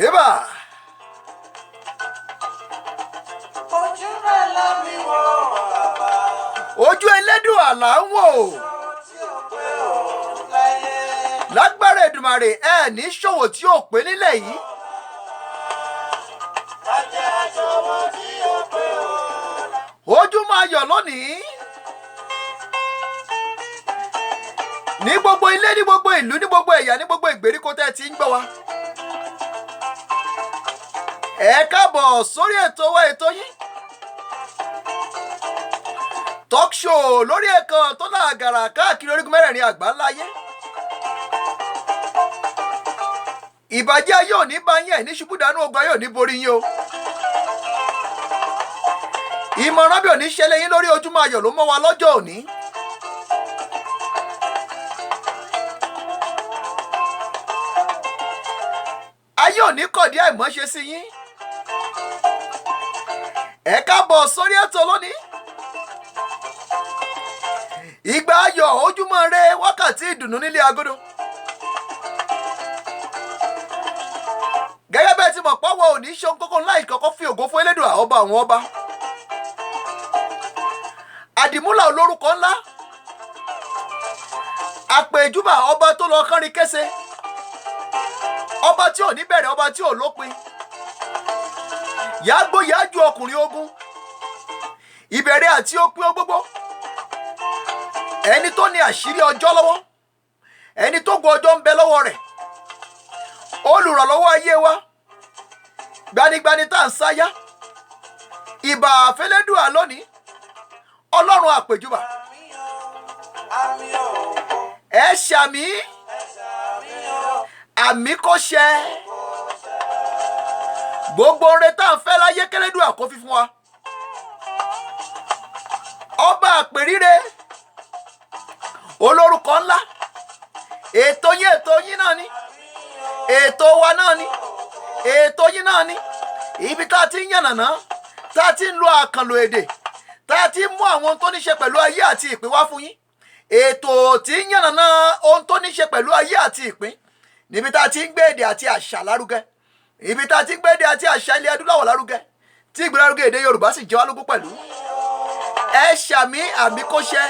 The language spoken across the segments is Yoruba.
Heba. Ojú Elédùà là ń wò. Lágbára Èdùmàrè ẹ ní ṣòwò tí ò pé nílẹ̀ yìí. Ojú máa yọ̀ lónìí. Ní gbogbo ilé, ní gbogbo ìlú, ní gbogbo ẹ̀yà, ní gbogbo ìgbèríko tẹ́ ti ń gbọ́ wa. Ẹ káàbọ̀ sórí ètò wa, ètò yín. Talk show lórí ẹ̀kan tó lágara káàkiri orígun mẹ́rẹ̀ẹ̀rin àgbáńláyé. Ìbàjẹ́ ayé ò ní bá yín, ẹ̀ ní ṣubú dànù, ogun ayé ò ní borí yín o. Ìmọ̀ràn bí ò ní ṣẹlẹ̀ yín lórí Ojúmọ́ Ayọ̀ ló mọ́ wa lọ́jọ́ òní. Ayé ò ní kọ̀dí àìmọ́ṣe sí yín. Ẹ káàbọ̀ sórí ètò lónìí. Ìgbà ayọ̀, ojúmọ́ ire, wákàtí ìdùnnú nílé agodo. Gẹ́gẹ́ bẹ́ẹ̀ tí mọ̀ pọ́wọ́ ò ní ṣe ohun kókó láì kọ́kọ́ fi ògo fún Elédùà ọba àwọn ọba. Àdìmúlà olórúkọ ńlá. Àpèjúbà ọba tó lọ kánrin kése. Ọba tí ò ní bẹ̀rẹ̀, ọba tí ò lópin. Yàgbó yájú ọkùnrin ogun. Ìbẹ̀rẹ̀ àti òpin gbogbo. Ẹni tó ní àṣírí ọjọ́ lọ́wọ́. Ẹni tó gun ọjọ́ ń bẹ lọ́wọ́ rẹ̀. Olùrànlọ́wọ́ ayé wa. Gbanigbani tá à ń sáyá. Ìbà f'Elédùà lónìí. Ọlọ́run àpèjúbà. Ẹ ṣàmì. Àmì kò ṣẹ. Gbogbo oore tá à ń fẹ́ láyé k'Elédùà kó fi fún wa. Ọba àpèrire. Olórúkọ ńlá. Ètò yín náà ni. Ètò wa náà ni. Ètò yín náà ni. Ibi tá a ti ń yànnàná, tá a ti ń lo àkànlò èdè, tá a ti ń mú àwọn ohun tó ní ṣe pẹ̀lú ayé àti ìpín wá fún yín. Ètò tí ń yànnàná ohun tó ní ṣe pẹ̀lú ayé àti ìpín. Níbi tá a ti ń gbé èdè àti àṣà lárugẹ. Ibi tá a ti ń gbé èdè àti àṣà ilẹ̀ adúláwọ̀ lárugẹ. Tí ìgbélárugẹ èdè Yorùbá sì jẹ́ wá lógún pẹ̀lú. Ẹ ṣàmì àmì kó ṣẹ.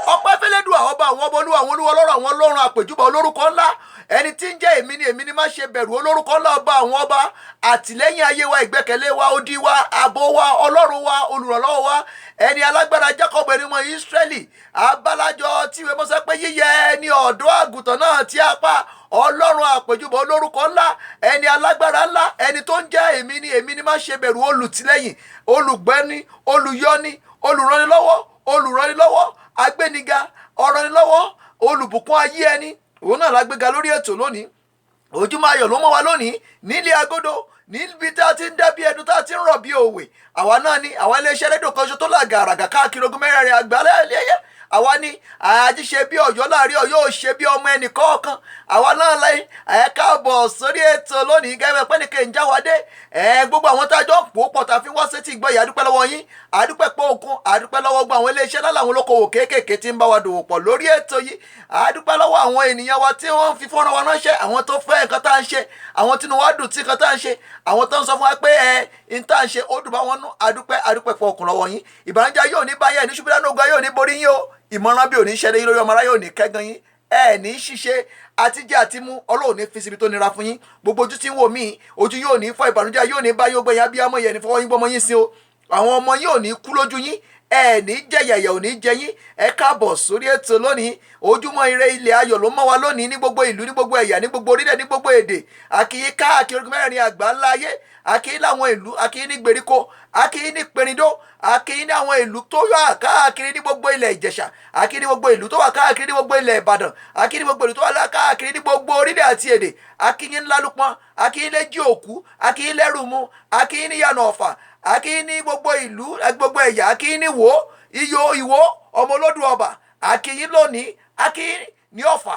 Ọpẹ́ f'Elédùà ọba àwọn ọba, olúwa àwọn olúwa, ọlọ́run àwọn ọlọ́run, àpèjúbà olórúkọ ńlá. Ẹni tí ń jẹ́ èmi ni má ṣe bẹ̀rù, olórúkọ ńlá ọba àwọn ọba. Àtìlẹ́yìn ayé wa, ìgbẹ́kẹ̀lé wa, odi wa, ààbò wa, ọlọ́run wa, olùrànlọ́wọ́ wa. Ẹni alágbára Jákọ́bù, ẹni mọ Ísírẹ́lì. Abálájọ tí ìwé Mósè pé yíyẹ ni ọ̀dọ́ àgùntàn náà tí a pa. Ọlọ́run àpèjúbà olórúkọ ńlá. Ẹni alágbára ńlá. Ẹni tó ń jẹ́ èmi ni má ṣe bẹ̀rù, olùtìlẹ́yìn, olùgbẹ́ni, olùyọni, olùrànilọ́wọ́, agbéniga, ọ̀rànilọ́wọ́, olùbùkún ayé ẹni. Òun náà la gbéga lórí ètò lónìí. Ojúmọ́ Ayọ̀ ló mọ́ wa lónìí nílé agodo, níbi tá a ti ń dá bí ẹdun, tá a ti ń rọ̀ bí òwe. Àwa náà ni àwọn iléeṣẹ́ rédíò kan ṣo tó làgàràgà káàkiri ogun mẹ́rẹ̀ẹ̀rin àgbáyé. Àwa ni àjíṣe bí Ọ̀yọ́ láàrin Ọ̀yọ́ ò ṣe bí ọmọ ẹnì kọ̀ọ̀kan. Àwa náà láyé ẹ káàbọ̀ sórí ètò lónìí gẹ́gẹ́ pé nìkan ń já wa dé. Gbogbo àwọn tá a jọ ń pò pọ̀ tá a fi wá sétí ìgbọ́ yìí, àdúpẹ́ lọ́wọ́ yín, àdúpẹ́ pé òkun, àdúpẹ́ lọ́wọ́ gbogbo àwọn iléeṣẹ́ lálẹ́ àwọn olókoòwò kéékèèké tí ń bá wa dòwò pọ̀ lórí ètò yìí. Àdúpẹ́ lọ́wọ́ àwọn ènìyàn wa tí wọ́n fi fọ́nrán wa ránṣẹ́, àwọn tó fẹ́ nǹkan tá à ń ṣe, àwọn tí inú wa dùn tí nǹkan tá à ń ṣe, àwọn tó ń sọ fún wa pé n tá à ń ṣe ó dùn bá wọn nú. Àdúpẹ́ fún ọkùn lọ́wọ́ yín. Ìbànújẹ́ yóò ní báyẹ̀, ní ṣubú dànù, ogun yóò ní borí yín o. Ìmọ̀ràn bí ò ní ṣẹlẹ̀ yín lórí ọmọ aráyé ò ní kẹ́gàn yín. Ẹ ní ṣiṣẹ́ àtijẹ́ àti mú, Ọlọ́run ní fi síbi tó nira fún yín. Gbogbo ojú tí ń wò mí, ojú yóò ní fọ́, ìbànújẹ́ yóò ní bá yóò gbẹ̀yìn abiyamọ yẹn ní fọwọ́ yín gbọ́mọ yín sí o. Àwọn ọmọ yín ò ní kú lójú yín. Ẹ ní jẹ̀yẹ̀yẹ̀ ò ní jẹ yín. Ẹ káàbọ̀ sórí ètò lónìí. Ojúmọ́ ire ilẹ̀ ayọ̀ ló mọ́ wa lónìí ní gbogbo ìlú, ní gbogbo ẹ̀yà, ní gbogbo orílẹ̀, ní gbogbo èdè. Àkìyí káàkiri orígun mẹ́rẹ̀ẹ̀rin àgbáńláyé. Àkìyí láwọn ìlú, àkìyí ní gbèríko, àkìyí ní pèrindó, àkìyí ní àwọn ìlú tó wà káàkiri ní gbogbo ilẹ̀ Ìjẹ̀ṣà, àkìyí ní gbogbo ìlú tó wà káàkiri ní gbogbo ilẹ̀ Ìbàdàn, àkìyí ní gbogbo ìlú tó wà káàkiri ní gbogbo orílẹ̀ àti èdè. Àkìyí ńlá Lúpọ́n, àkìyí lẹ́jì òkú, àkìyí lẹ́rùmú, àkìyí ní Yànà Ọ̀fà, akíyín ní gbogbo ìlú gbogbo ẹ̀yà akíyín ní Ìwó Ìwó ọmọ olódù ọba akíyín lónìí akíyín ní Ọ̀fà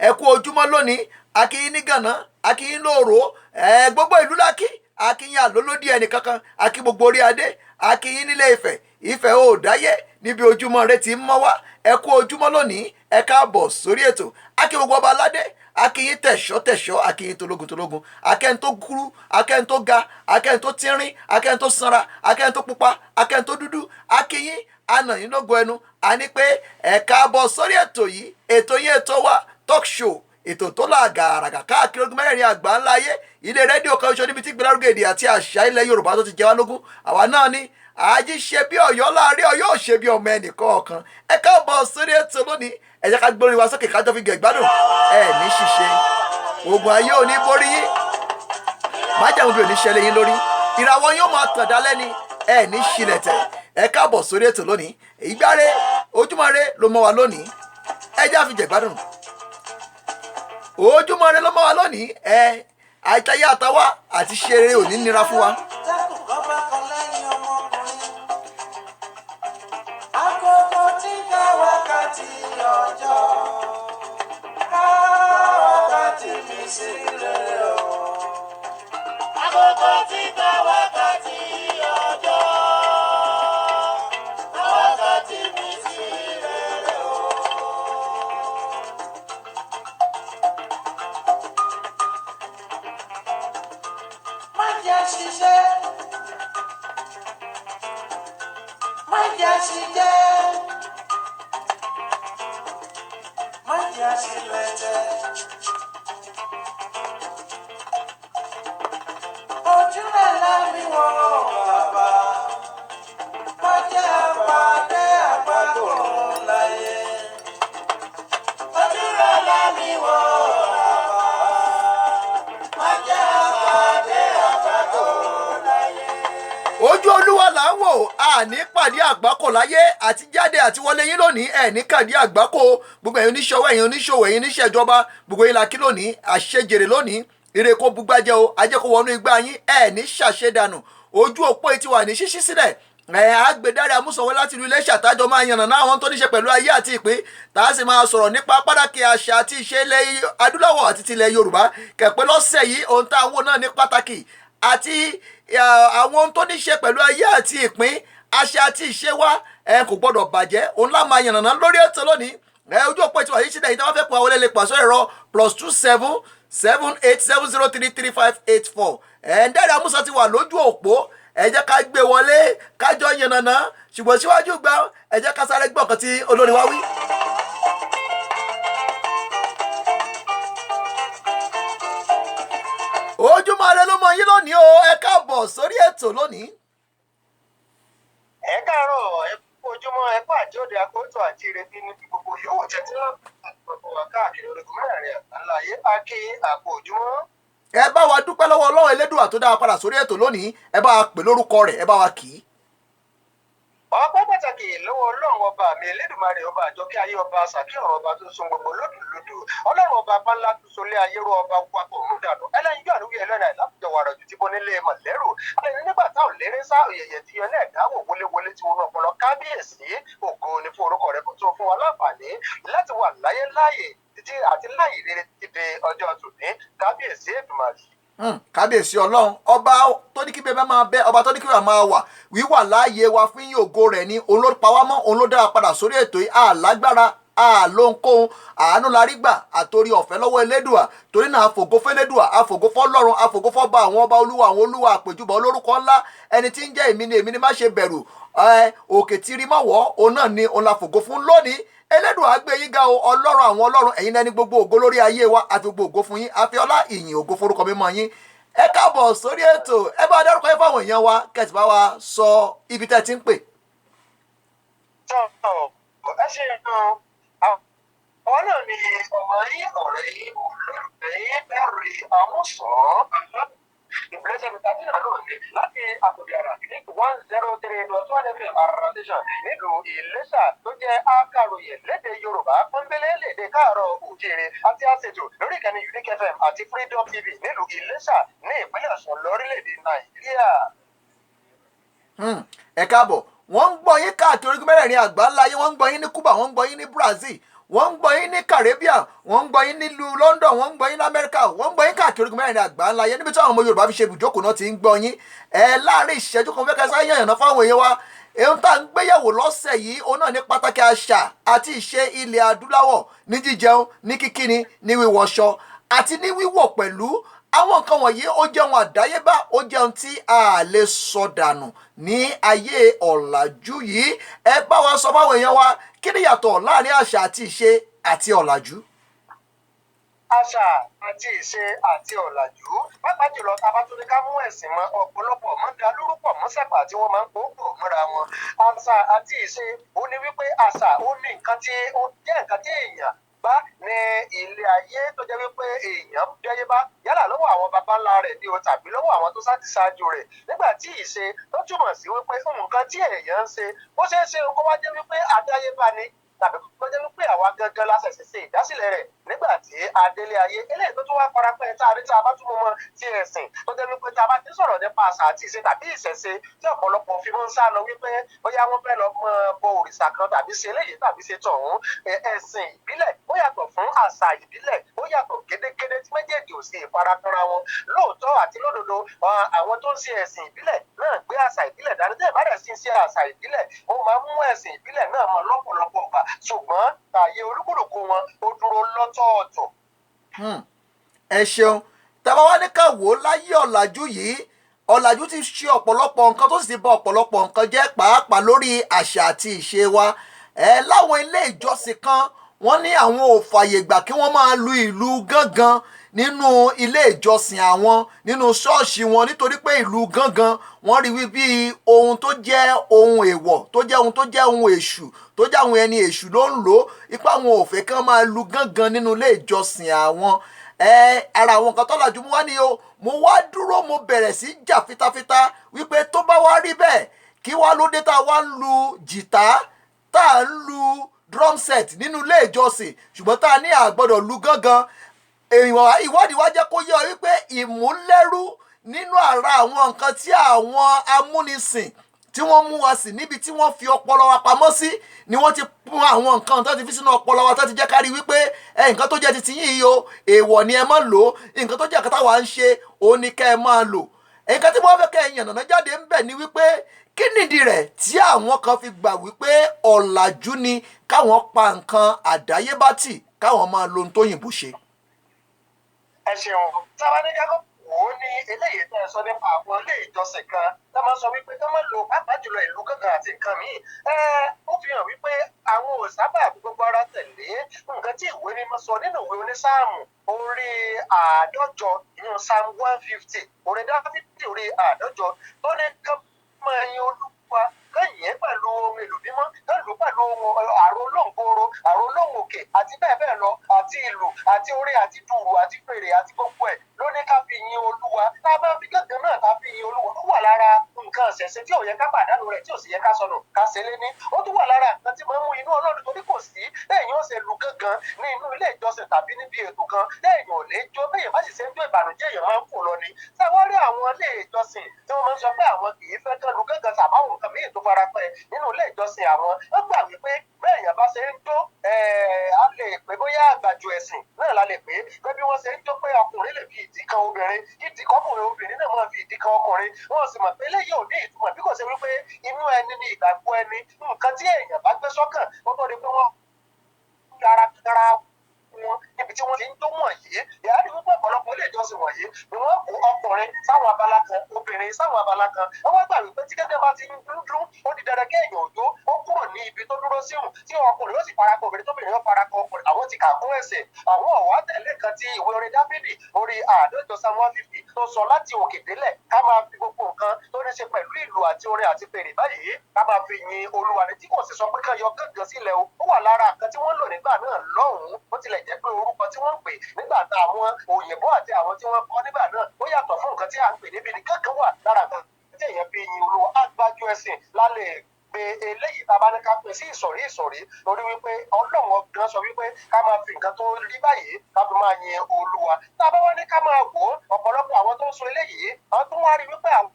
ẹ kú ojúmọ́ lónìí akíyín ní Gànà akíyín lóòró gbogbo ìlú lákì akíyín àlólódì ẹnì kankan akí gbogbo orí adé akíyín nílé Ifẹ̀ Ifẹ̀ ò dáyé níbi ojúmọ́ rẹ ti ń mọ́ wá ẹ kú ojúmọ́ lónìí ẹ káàbọ̀ sórí ètò akí gbogbo ọba aládé akíyín tẹ̀ṣọ́ akíyín tológun akẹ́ni tó kúrú akẹ́ni tó ga akẹ́ni tó tínrín akẹ́ni tó sanra akẹ́ni tó pupa akẹ́ni tó dúdú akíyín anàyín lógo ẹnu àní pé ẹ káàbọ̀ sórí ètò yìí ètò yín ètò wa talk show ètò tó là gàràgà káàkiri ogun mẹ́rin àgbà ńlá ayé ilé rédíò kan ṣoṣo níbi tí gbẹlárugẹ èdè àti àṣà ilẹ̀ Yorùbá tó ti jẹ wá lógún àwa náà ni àjí ṣe bí Ọ̀yọ́ láàrin Ọ̀yọ́ ò ṣe bí ọmọ ẹnìkan ọ̀kan ẹ káàbọ̀ sórí ètò lónìí ẹ jẹ́ ká gbórí wa sókè kájọ fi gẹ̀gbádùn ẹ ní ṣìṣe ogun ayé ò ní borí yín májàmú bí ò ní ṣẹlẹ̀ yín lórí ìràwọ̀ yóò máa tàn dálẹ́ ni ẹ ní ṣílẹ̀tẹ̀ ẹ káàbọ̀ sórí ètò lónìí ìgbáre ojúmọ́ rẹ ló mọ́ wa lónìí ẹ jẹ́ àfi gẹ̀gbádùn ojúmọ́ rẹ ló mọ́ wa lónìí àìtayé àtàwá àti ṣeré ò ní nira fún wa. ojú Olúwa là ń wò àní pàdé àgbákò láyé àti jáde àti wọlé yín lónìí ẹ̀ní kàdé àgbákò gbogbo ẹ̀yin oníṣòwò ẹ̀yin oníṣòwò ẹ̀yin oníṣẹ́jọba gbogbo yín la kí lónìí àṣejèrè lónìí ire kó bugbájẹ́ o ajẹ́ kó wọnú igbá yín ẹ̀ní ṣàṣedànù ojú òpó etí wà ní ṣíṣí sílẹ̀ àgbẹ̀dáre amúsọ̀wọ́ láti ìlú Iléṣà tájọ máa yànnàná àwọn tó níṣe pẹ̀lú ayé àti ìpín tá a sì máa sọ̀rọ̀ nípa pàtàkì àṣà àti ìṣe ilẹ̀ adúláwọ̀ àti tilẹ̀ Yorùbá kẹ̀pẹ́ lọ́sẹ̀ yìí ohun tá a wò náà ní pàtàkì àti àwọn ohun tó níṣe pẹ̀lú ayé àti ìpín àṣà àti ìṣe wa kò gbọ́dọ̀ bàjẹ́ òun lá máa yànnàná lórí ètò lónìí ojú òpó ìtiwà yìí sílẹ̀ yìí tí wọ́n fẹ́ pọ̀ àwọn ẹlẹ́lẹ́ pàṣẹ ẹ̀rọ +277870335584 ẹ̀ẹ́dẹ́rẹ́ amúsọ ti wà lójú òpó ẹ jẹ́ ká gbé wọlé kájọ yànnàná ṣùgbọ́n síwájú gbà ẹ jẹ́ ká sáré gbọ́ nǹkan tí olórin wa wí. ojúmọ́ ire ló mọ yín lónìí o ẹ káàbọ̀ sórí ètò lónìí. ẹ káàárọ̀ ẹ kú ojúmọ́ ẹ kú àjọdẹ akótó àti ìrètí níbi gbogbo yòówù tẹ́tí náà àgbàgbọ́ wa káàkiri orígun mẹ́rẹ̀ẹ̀rin àgbáláyé akí àpò ojúmọ́. ẹ bá wa dúpẹ́ lọ́wọ́ Ọlọ́run Elédùà tó dá wa padà sórí ètò lónìí ẹ bá wa pè lórúkọ rẹ̀ ẹ bá wa kì í. ọpẹ́ pàtàkì lọ́wọ́ Ọlọ́run ọba mi Elédùmarè ọba àjọkẹ́ ayé ọba sàkíọ̀rọ̀ ọba tó sun gbogbo lódùlódù Ọlọ́run ọba pánlá tó solé ayé rọ ọba wapọ̀ múdànù ẹlẹ́yin yóò àrùwí ẹlẹ́nà ìlàkùjọ wàrà jù tí bọ́ nílé mọ̀lẹ́rù alẹ́ nígbà táwọn lérè sá òyẹ̀yẹ̀ tí yẹn náà dáwọ̀ wọléwọlé tí wọn ọpọlọ kábíyèsí ògo ni fún orúkọ rẹ kó tó fún wa láǹfààní láti wà láyé láàyè títí àti láyè rere ti di ọjọ́ tòní kábíyèsí Èdùmàrè. kábíyèsí Ọlọ́run ọba tó ní kí bẹ́ẹ̀ máa bẹ ọba tó ní kí bẹ́ẹ̀ máa wà wíwà láàyè wa fún yín ògo rẹ̀ ni òun ló pa wá mọ́ òun ló dára padà sórí ètò yìí àlágbára àlóńkóhun àánú la rí gbà àtòrí ọ̀fẹ́ lọ́wọ́ Elédùà torí náà àfògo f'Elédùà àfògo f'Ọlọ́run àfògo f'Ọba àwọn ọba olúwa àwọn olúwa àpèjúbọ olórúkọ ńlá ẹni tí ń jẹ́ èmi ni má ṣe bẹ̀rù òkè tí rí mọ̀wọ́ òun náà ni òun la fògo fún lónìí Elédùà gbé yín ga o Ọlọ́run àwọn Ọlọ́run ẹ̀yin lẹ́ni gbogbo ògo lórí ayé wa àti gbogbo ògo fún yín àfi ọlá ìyìn ògo forúkọ mímọ́ yín ẹ káàbọ̀ sórí ètò ẹ bá dárúkọ yín fáwọn èèyàn wa kẹsì bá wa sọ ibi tẹ́ ti ń pè. ẹ ṣe àwọn náà ni ọmọ yín ọ̀rẹ́ yín olólùfẹ́ yín bẹ̀rẹ̀ àmúṣàn ìpínlẹ̀ tàbí náà lónìí láti àkùdíàrà ní 103.1 FM àràdéṣàn nílùú Ìléṣà tó jẹ́ akàròyìn lédè Yorùbá pọ́nbélé lédè káàárọ̀ òjèrè àti àṣejù lórí ìkànnì Unique FM àti Freedom TV nílùú Ìléṣà ní ìpínlẹ̀ Ọ̀ṣun lórílẹ̀‐èdè Nàìjíríà. ẹ káàbọ̀ wọ́n ń gbọ́ yín káàkiri orígun mẹ́rẹ̀ẹ̀rin àgbáńláyé wọ́n ń gbọ́ yín ní Cuba wọ́n ń gbọ́ yín ní Brazil wọ́n ń gbọ́ yín ní Caribbean wọ́n ń gbọ́ yín nílùú London wọ́n ń gbọ́ yín ní Amẹ́ríkà wọ́n ń gbọ́ yín káàkiri orígun mẹ́rẹ̀ẹ̀rin àgbáńláyé níbi tí àwọn ọmọ Yorùbá fi ṣe ibùjókòó náà ti ń gbọ́ yín láàrin ìṣẹ́jú kan fẹ́ kẹsàn-án yànnà fáwọn èèyàn wa ohun tá à ń gbéyàwó lọ́sẹ̀ yìí òun náà ní pàtàkì àṣà àti ìṣe ilẹ̀ adúláwọ̀ ní jíjẹun ní kíkíni ní wíwọṣọ àti ní wíwọ̀ pẹ̀lú àwọn nǹkan wọ̀nyí ó jẹ́ ohun àdáyébá ó jẹ́ ohun tí a lè sọ dànù ní ayé ọ̀làjú yìí ẹ bá wa sọ fáwọn èèyàn wa kí ni yàtọ̀ láàrin àṣà àti ìṣe àti ọ̀làjú. àṣà àti ìṣe àti ọ̀làjú pàápàá jùlọ tá a bá tún ní ká mú ẹ̀sìn mọ́ ọ̀pọ̀lọpọ̀ mọ́dà lórúkọ mọ́sàpà tí wọ́n máa ń pòó mọ́ra wọn àṣà àti ìṣe ó ní wípé àṣà ó ní nǹkan tí ó jẹ́ nǹkan tí èèyàn bá ní ilé ayé tó jẹ́ wípé èèyàn jẹ́yé bá yálà lọ́wọ́ àwọn baba ńlá rẹ̀ ni o tàbí lọ́wọ́ àwọn tó ṣáájú rẹ̀ nígbà tí ìṣe tó túmọ̀ sí wípé nǹkan tí èèyàn ń ṣe ó ṣeé ṣe kó wá jẹ́ wípé àdáyébá ni tàbí kó jẹ́ wípé àwa gangan la ṣẹ̀ṣẹ̀ ṣe ìdásílẹ̀ rẹ̀ nígbà tí adélé ayé eléyìí tó tún wá parapẹ́ tá a rí tá a bá tún mọ́ ti ẹ̀sìn tó jẹ́ wípé tá a bá ti sọ̀rọ̀ nípa àṣà àti ìṣe tàbí ìṣẹ̀ṣe tí ọ̀pọ̀lọpọ̀ fi máa ń sá lọ wípé bóyá wọ́n fẹ́ lọ mọ bọ òrìṣà kan tàbí ṣe eléyìí tàbí ṣe tọ̀hún ẹ̀sìn ìbílẹ̀ ó yàtọ̀ fún àṣà ìbílẹ̀ ó yàtọ̀ gédégédé tí méjèèjì ò sí ìfarakànra wọn lóòótọ́ àti lódodo àwọn tó ń ṣe ẹ̀sìn ìbílẹ̀ náà gbé àṣà ìbílẹ̀ dání tẹ́ ẹ̀ bá dẹ̀ sí ṣe àṣà ìbílẹ̀ ó máa ń mú ẹ̀sìn ìbílẹ̀ náà mọ lọ́pọ̀lọpọ̀ ọgbà ṣùgbọ́n ààyè olúkúlùkù wọn ó dúró lọ́tọ̀ọ̀tọ̀. ẹ ṣeun tàbá wá ní ká wò ó láyé ọ̀làjú yìí ọ̀làjú ti ṣe ọ̀pọ̀lọpọ̀ nǹkan tó sì ti bà ọ̀pọ̀lọpọ̀ nǹkan jẹ́ pàápàá lórí àṣà àti ìṣe wa láwọn ilé ìjọsìn kan wọ́n ní àwọn ò fàyè gbà kí wọ́n máa lu ìlú gángan nínú ilé ìjọsìn àwọn nínú ṣọ́ọ̀ṣì wọn nítorí pé ìlú gángan wọ́n rí wí bí ohun tó jẹ́ ohun èèwọ̀ tó jẹ́ ohun tó jẹ́ ohun èṣù tó jẹ́ àwọn ẹni èṣù ló ń lò ipá àwọn ò fẹ́ kí wọ́n máa lu gángan nínú ilé ìjọsìn àwọn ara àwọn nǹkan tọ́làjú mú wá ní o mo wá dúró mo bẹ̀rẹ̀ sí jà fitafita wípé tó bá wá rí bẹ́ẹ̀ kí wá ló dé tá a wá ń lu jìtá tá a ń lu drum set nínú ilé ìjọsìn ṣùgbọ́n tá a ní àgbọ́dọ̀ lu gángan ìwádìí wá jẹ́ kó yé ọ wípé ìmúlẹ́rú nínú ara àwọn nǹkan tí àwọn amúnisìn tí wọ́n mú wa sí níbi tí wọ́n fi ọpọlọ wa pamọ́ sí ni wọ́n ti pún àwọn nǹkan tó ti fi sínú ọpọlọ wa tó ti jẹ́ kárí wípé nǹkan tó jẹ́ ti tiyín yìí o èèwọ̀ ni ẹ má lò ó nǹkan tó jẹ́ nǹkan táwa ń ṣe òun ni kẹ́ ẹ máa lò nǹkan tí wọ́n fẹ́ kẹ́ ẹ yànnàná jáde ń bẹ̀ ni wípé kí nìdí rẹ̀ tí àwọn kan fi gbà wípé ọ̀làjú ni káwọn pa nǹkan àdáyébá tì káwọn máa lo ohun tó yìnbó ṣe. ẹ ṣeun táwa ní kákó wò ó ní eléyìí tẹ́ ẹ sọ nípa àwọn ilé ìjọsìn kan tá máa sọ wípé ká má lo pàápàá jùlọ ìlú gángan àti nǹkan míì ó fi hàn wípé àwọn ò sábà gbogbo ara tẹ̀lé nǹkan tí ìwé mímọ́ sọ nínú ìwé onísáàmù orí 150 ìyẹn psalm 150 orin dáfídì orí 150 tó ní ká máa yin olúwa kẹ́yìn pẹ̀lú ohun èlò mímọ́ kẹ́lù pẹ̀lú ohun àrò olóńgbòòrò àrò olóhùn òkè àti bẹ́ẹ̀ bẹ́ẹ̀ lọ àti ìlù àti orin àti dùrù àti fèrè àti gbogbo ẹ̀ ló ní ká fi yin olúwa tá a bá fi gángan náà ká fi yin olúwa ó wà lára nǹkan ṣẹ̀ṣẹ̀ tí ò yẹ ká pàdánù rẹ̀ tí ò sì yẹ ká sọnù ká ṣe lé ní ó tún wà lára nǹkan tí máa ń mú inú ọlọ́run torí kò sí lẹ́yìn ó ṣe lu gángan ní inú ilé ìjọsìn tàbí níbi ètò kan lẹ́yìn ò lè jó bẹ́yìn bá sì ṣe ń jó ìbànújẹ́ èèyàn máa ń kù lọ ni táwọn rí àwọn ilé ìjọsìn tí wọ́n máa ń sọ pé àwọn kì í fẹ́ kán lu gángan tàbáwọn nǹkan míì tó fara pẹ́ nínú ilé ìjọsìn àwọn ó gbà wípé bẹ́ẹ̀yàn bá ṣe ń jó a lè pé bóyá àgbàjù ẹ̀sìn náà la lè pé pé bí wọ́n ṣe ń jó pé ọkùnrin lè fi ìdí kan obìnrin ìdí kọkùnrin obìnrin náà máa fi ìdí kan ọkùnrin wọ́n sì mọ̀ pé eléyìí ò ní ìtumọ̀ bí kò ṣe wípé inú ẹni ni ìgbàgbọ́ ẹni nǹkan tí èèyàn bá gbé sọ́kàn wọ́n tó di pé wọ́n kára wọn níbi tí wọ́n ti ń tó wọ̀nyí ìyá ni wípé ọ̀pọ̀lọpọ̀ ilé ìjọsìn wọ̀nyí ni wọ́n kó ọkùnrin sáwọn abala kan obìnrin sáwọn abala kan wọ́n gbà wípé tí gẹ́gẹ́ bá ti ń dúdú ó di dandan kí èèyàn òjò ó kúrò ní ibi tó dúró síhùn tí ọkùnrin ó sì farakọ obìnrin tóbìnrin ó farakọ ọkùnrin àwọn ti kà kún ẹ̀ṣẹ̀ àwọn ọ̀wá tẹ̀lé kan tí ìwé orin dáfídì orí 150 psalm 150 tó sọ láti òkè délẹ̀ ká máa fi gbogbo nǹkan tó ní ṣe pẹ̀lú ìlú àti orin àti fèrè báyìí ká máa fi yin olúwa ní tí kò sì sọ pé ká yọ gángan sílẹ̀ o ó wà lára nǹkan tí wọ́n lò nígbà náà lọ́hùn-ún ó tilẹ̀ jẹ́ pé orúkọ tí wọ́n ń pè nígbà tá àwọn òyìnbó àti àwọn tí wọ́n kọ́ nígbà náà ó yàtọ̀ fún nǹkan tí à ń pè níbi ní kankan wà lára nǹkan tí èèyàn fi yin olúwa àgbájú ẹ̀sìn lálẹ́ pé eléyìí tá a bá ní ká pè sí ìsọ̀rí lórí wípé ọlọ́run gan sọ wípé ká máa fi nǹkan tó rí báyìí ká fi máa yin olúwa tá a bá wá ní ká máa wò ó ọ̀pọ̀lọpọ̀ àwọn tó ń sọ eléyìí àwọn tó wá rí wípé àwọn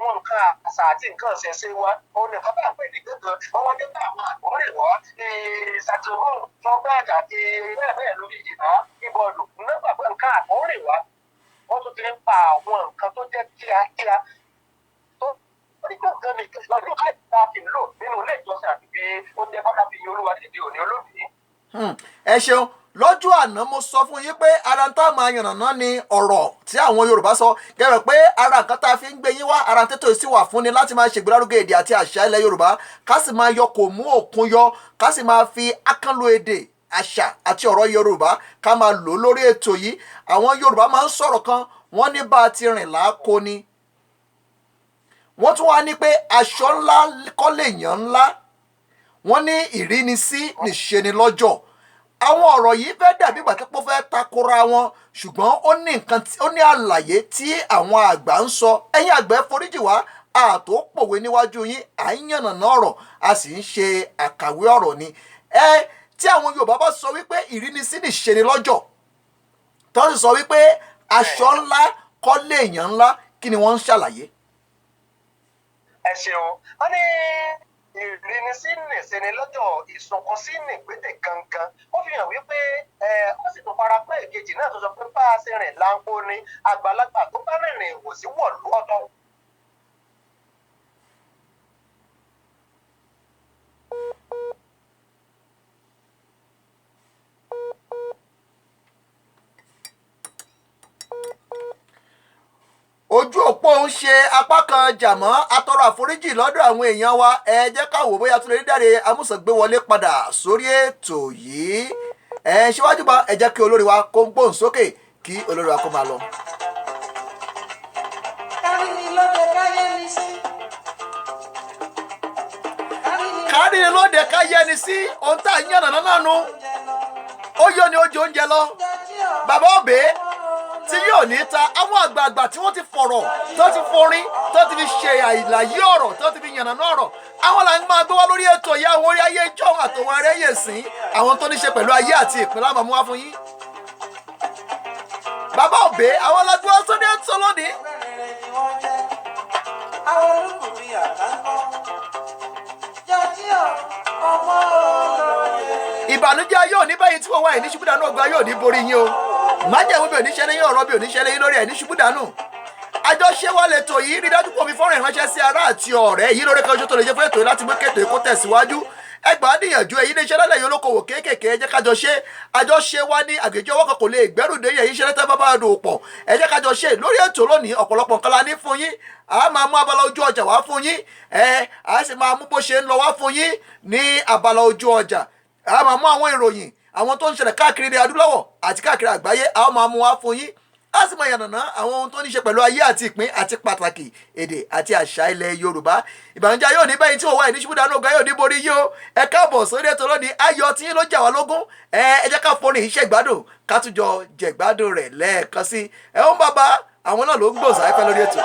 àwọn nǹkan àṣà àti nǹkan ìṣẹ̀ṣe wa òun nìkan bá ń pè ní gángan ọwọ́ nípa àwọn àkórèwọ́ ṣàtìmọ́ trọ́bẹ́ẹ̀dì àti bẹ́ẹ̀ bẹ́ẹ̀ lórí ìdìbò ìbọ̀dù nígbà pé nǹkan àkórèwá wọ́n tún ti ń pa àwọn nǹkan tó jẹ́ kíákíá tó ní gángan ní ìlọ́dún mẹ́ta fi lò nínú ilé ìjọsìn àti bí ó jẹ́ bá fi olúwa dìde òní olóbìí. ẹ ṣeun lọ́jọ́ àná mo sọ fún yín pé ara ń tá a máa yànnàná ni ọ̀rọ̀ tí àwọn Yorùbá sọ gẹ́gẹ́ pé ara nǹkan tá a fi ń gbé yín wá ara tètò sí wà fún ni láti máa ṣègbélárugẹ èdè àti àṣà ilẹ̀ Yorùbá ká sì máa yọ kò mú òkun yọ ká sì máa fi àkànlò èdè àṣà àti ọ̀rọ̀ Yorùbá ká máa lò lórí ètò yìí. àwọn Yorùbá máa ń sọ̀rọ̀ kan wọ́n ní bá a ti rìn láàkó ni wọ́n tún wá ní pé aṣọ ńlá kọ́ lèèyàn ńlá wọ́n ní ìrínisí nìṣeni lọ́jọ́. àwọn ọ̀rọ̀ yìí fẹ́ dàbí ìgbà tó fẹ́ takora wọn ṣùgbọ́n ó ní nǹkan ó ní àlàyé tí àwọn àgbà ń sọ. ẹ̀yin àgbẹ̀ foríjì wá àtò pòwe níwájú yín à ń yànnàná ọ̀rọ̀ a sì ń ṣe àkàwé ọ̀rọ̀ ni. tí àwọn Yorùbá bá sọ wípé ìrínisí nìṣeni lọ́jọ́ tó sì sọ wípé aṣọ ńlá kọ́ lèèyàn ńlá kí ni wọ́n ń ṣàlàyé. ẹ ṣeun wọn ní ìrínisí nìṣeni lọ́jọ́ ìsọkọsí nìgbésẹ̀ gangan ó fi hàn wípé ó sì tún fara pẹ́ èkejì náà tó sọ pé bá a ṣe rìn láńpó ni àgbàlagbà tó bá rìnrìn kò sí wọ̀lú ọ̀tọ̀. ojú òpó ń ṣe apá kan jàmọ́ atọrọ àforíjì lọ́dọ̀ àwọn èèyàn wa ẹ jẹ́ ká wò bóyá tún lè dáre amúsàngbé wọlé padà sórí ètò yìí. síwájú bá ẹ jẹ́ kí olórí wa kó ń gbóhùn sókè kí olórí wa kó máa lọ. kárí ni lóde ká yẹni sí ohun tá a yànnà náà nu ó yọ ni ó jẹ oúnjẹ lọ bàbá òbí tí yóò ní ta àwọn àgbààgbà tí wọ́n ti fọ̀rọ̀ tó ti forin tó ti fi ṣe àìláyé ọ̀rọ̀ tó ti fi yànnàná ọ̀rọ̀ àwọn là ń máa gbé wá lórí ètò yìí àwọn orí ayé ìjọ àtòwọn arẹ́yè sìn àwọn tó ní ṣe pẹ̀lú ayé àti ìpín láwọn mú wá fún yín. bàbá òbí àwọn alágbó tó ní ètò lónìí. ìbànújẹ́ yóò ní báyìí tí wọ́n wá ẹ̀ ní ṣubú dànù ọgbà yóò ní borí yín o májẹ̀mú bí oníṣẹ́lẹ̀ yín ọ̀rọ̀ bí oníṣẹ́lẹ̀ yín lórí ẹ̀ ní ṣubú dànù. àjọṣe wa lètò yìí rí dájú pọ̀ mi fọ́nrán ìránṣẹ́ sí ará àti ọ̀rẹ́ yìí lórí kan oṣù tó lè ṣe fún ètò yìí láti gbé kètò èkó tẹ̀síwájú. ẹgbàá níyànjú èyí ní iṣẹ́ lẹ́lẹ̀ yìí olókoòwò kéékèèké ẹ jẹ́ kájọ ṣe àjọṣe wa ní àgbèjì ọwọ́ kan kò lè gbẹ́rù dé yẹ̀ yìí ṣe lẹ́tẹ́ bábá dò pọ̀ ẹ jẹ́ kájọ ṣe lórí ètò lónìí ọ̀pọ̀lọpọ̀ nǹkan la ní fún yín a máa mú abala ojú ọjà wá fún yín a sì máa mú bó ṣe ń lọ wá fún yín ní abala ojú ọjà a máa mú àwọn ìròyìn àwọn tó ń ṣẹlẹ̀ káàkiri ilẹ̀ adúláwọ̀ àti káàkiri àgbáyé a máa mú wá fún yín a sì máa yànnàná àwọn ohun tó ní ṣe pẹ̀lú ayé àti ìpín àti pàtàkì èdè àti àṣà ilẹ̀ Yorùbá. ìbànújẹ́ yóò ní bẹ́yìn tí wọ́n wá ìníṣubú dànù ọ̀gá yóò ní borí yìí o ẹ káàbọ̀ sórí ètò lónìí ayọ̀ tí yín ló jà wá lógún ẹ jẹ́ ká forin iṣẹ́ ìgbádùn ká tún jọ jẹ̀gbádùn rẹ̀ lẹ́ẹ̀kan sí ẹ ń bàbá àwọn náà ló ń gbòòsà ẹ̀fẹ́ lórí ètò.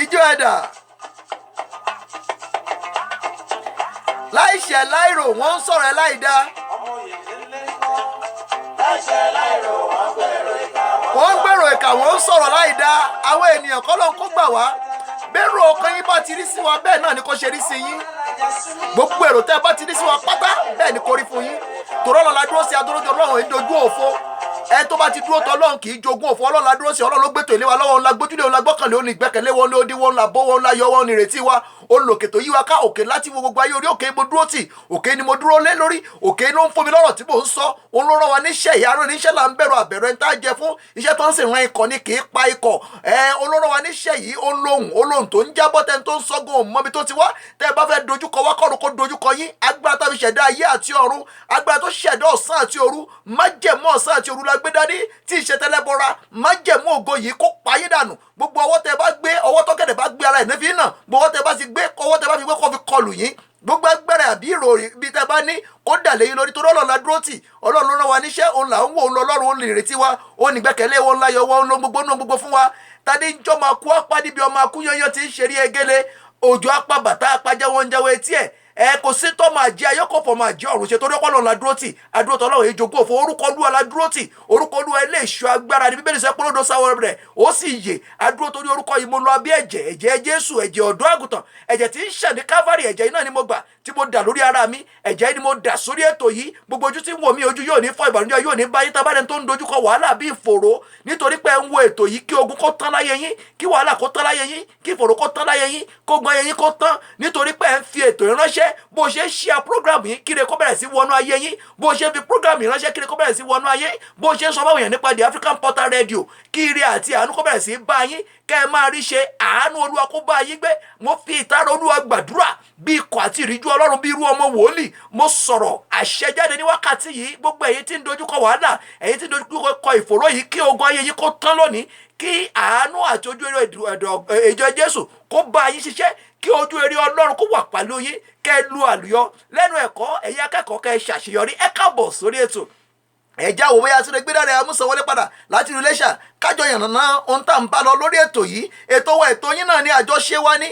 ìjọ ẹ̀dà láìṣẹ̀ láìrò wọ́n ń sọ̀rọ̀ ẹ̀ láìdá. wọ́n ń gbèrò ìkà wọ́n ń sọ̀rọ̀ láìdá àwọn ènìyàn kọ́ ló ń kó gbà wá bẹ́ẹ̀rù ọkàn yín bá ti rí sí wa bẹ́ẹ̀ náà ni kò ṣe rí sí yín gbogbo èrò tẹ́ ẹ bá ti rí sí wa pátá bẹ́ẹ̀ ni kò rí fún yín tòrọ́ ọ̀la la dúró sí adúrójọ ọlọ́run èyí dojú òfo ẹ tó bá ti dúró tọ́ ọlọ́run kì í jogún òfo ọlọ́run la dúró sí ọlọ́run ló gbẹ́tò ilé wa lọ́wọ́ ńlá gbójúlé ńlá gbọ́kànlé òun ìgbẹ́kẹ̀lé wọn ní odi wọn ńlá bọ́ wọn ńlá yọ wọn ní ìrètí wa olùlòkè tó yí wa ká òkè láti wo gbogbo ayé orí òkè mo dúró tì òkè ni mo dúró lé lórí òkè ló ń fún mi lọ́rọ̀ tí mò ń sọ òun ló rán wa níṣẹ́ ìyá rán níṣẹ́ là ń bẹ̀rù àbẹ̀rù ẹni tá a jẹ fún iṣẹ́ tó ń sì ran ikọ̀ ni kì í pa ikọ̀ olóró wa níṣẹ́ yìí olóhùn tó ń jábọ́ tẹ́ni tó ń sọ́gun òun mọ́bi tó ti wá tẹ́ ẹ bá fẹ́ dojúkọ wá kọ́run kó dojúkọ yín agbára tá a fi ṣẹ̀dá ayé àti ọ̀run agbára tó ṣẹ̀dá ọ̀sán àti òru májẹ̀mú ọ̀sán àti òru la gbé dání tí ìṣẹ̀tẹ̀lẹ́bọra májẹ̀mú ògo yìí kó payé dànù gbogbo ọwọ́ tẹ́ bá gbé ọwọ́ tọ́kẹ̀dẹ̀ bá gbé ara ẹ̀ nífi náà gbogbo ọwọ́ tẹ́ bá ti gbé ọwọ́ tẹ́ bá fi gbé kó fi kọlù yín gbogbo agbára àbí ìròyìn bí tẹ́ bá ní kó dà lẹ́yìn lórí torí ọlọ́run la dúró tì ọlọ́run ló rán wa níṣẹ́ òun là ń wò òun lọ́lọ́run òun lè retí wa òun ìgbẹ́kẹ̀lé òun láyọ̀ wọn ló gbogbo náà gbogbo fún wa tàdé ń jọ́ máa kú apá níbi ọmọ akú yányán ti ń ṣeré egéle òjò apá bàtà apá jáwọ́ ń jáwọ́ etí ẹ̀ kò sí tó máa jẹ ayé kò fọ máa jẹ ọ̀run ṣe torí ọpọlọ la dúró tì adúró tọ Ọlọ́run èjogún òfò orúkọ Olúwa la dúró tì orúkọ Olúwa ilé ìṣọ́ agbára ni Bíbélì sọ pé lódò sáwọ rẹ̀ ó sì yè adúró torí orúkọ yìí mo lọ bí ẹ̀jẹ̀ Jésù ẹ̀jẹ̀ ọ̀dọ́ àgùntàn ẹ̀jẹ̀ tí ń ṣàn ní Calvary ẹ̀jẹ̀ iná ni mo gbà tí mo dà lórí ara mi ẹ̀jẹ̀ yìí ni mo dà sórí ètò yìí gbogbo ojú tí ń wò mí ojú yóò ní fọ́ ìbànújẹ́ yóò ní báyìí tábàdàn tó ń dojúkọ wàhálà bí ìfòró nítorí pé ń wo ètò yìí kí ogun kó tán láyé yín kí wàhálà kó tán láyé yín kí ìfòró kó tán láyé yín kó gbọ́n ayé yín kó tán nítorí pé ń fi ètò ìránṣẹ́ bó ṣe ń ṣíà program yìí kíre kó bẹ̀rẹ̀ sí wọnú ayé yín bó ṣe fi program ìránṣẹ́ kíre kó bẹ̀rẹ̀ sí wọnú ayé bó ṣe ń sọ báwọn èèyàn nípa the African Portal Radio kíre àti àánú kó bẹ̀rẹ̀ sí bá yín kẹ́ ẹ máa rí ṣe àánú Olúwa kó bá yín gbé mo fi ìtara Olúwa gbàdúrà bí ikọ̀ àti ìríjú Ọlọ́run bí irú ọmọ wòlíì mo sọ̀rọ̀ àṣẹjáde ní wákàtí yìí gbogbo ẹ̀yin tí ń dojúkọ wàhálà ẹ̀yin tí ń dojúkọ ìfòró yìí kí ogun ayé yín kó tán lónìí kí àánú àti ojú eré ìjọ Jésù kó bá yín ṣiṣẹ́ kí ojú eré Ọlọ́run kó wà pẹ̀lú yín kẹ́ ẹ lu àlùyọ lẹ́nu ẹ̀kọ́ ẹ̀yin akẹ́kọ̀ọ́ kẹ́ ẹ ṣàṣeyọrí ẹ káàbọ̀ sórí ètò ẹ̀já wo bóyá sílẹ̀ gbé dára amúsanwọlé padà láti ìlú Iléṣà kájọ yànnàná ohun tá à ń bá lọ lórí ètò yìí ètò wa ètò yín náà ní àjọṣe wa ní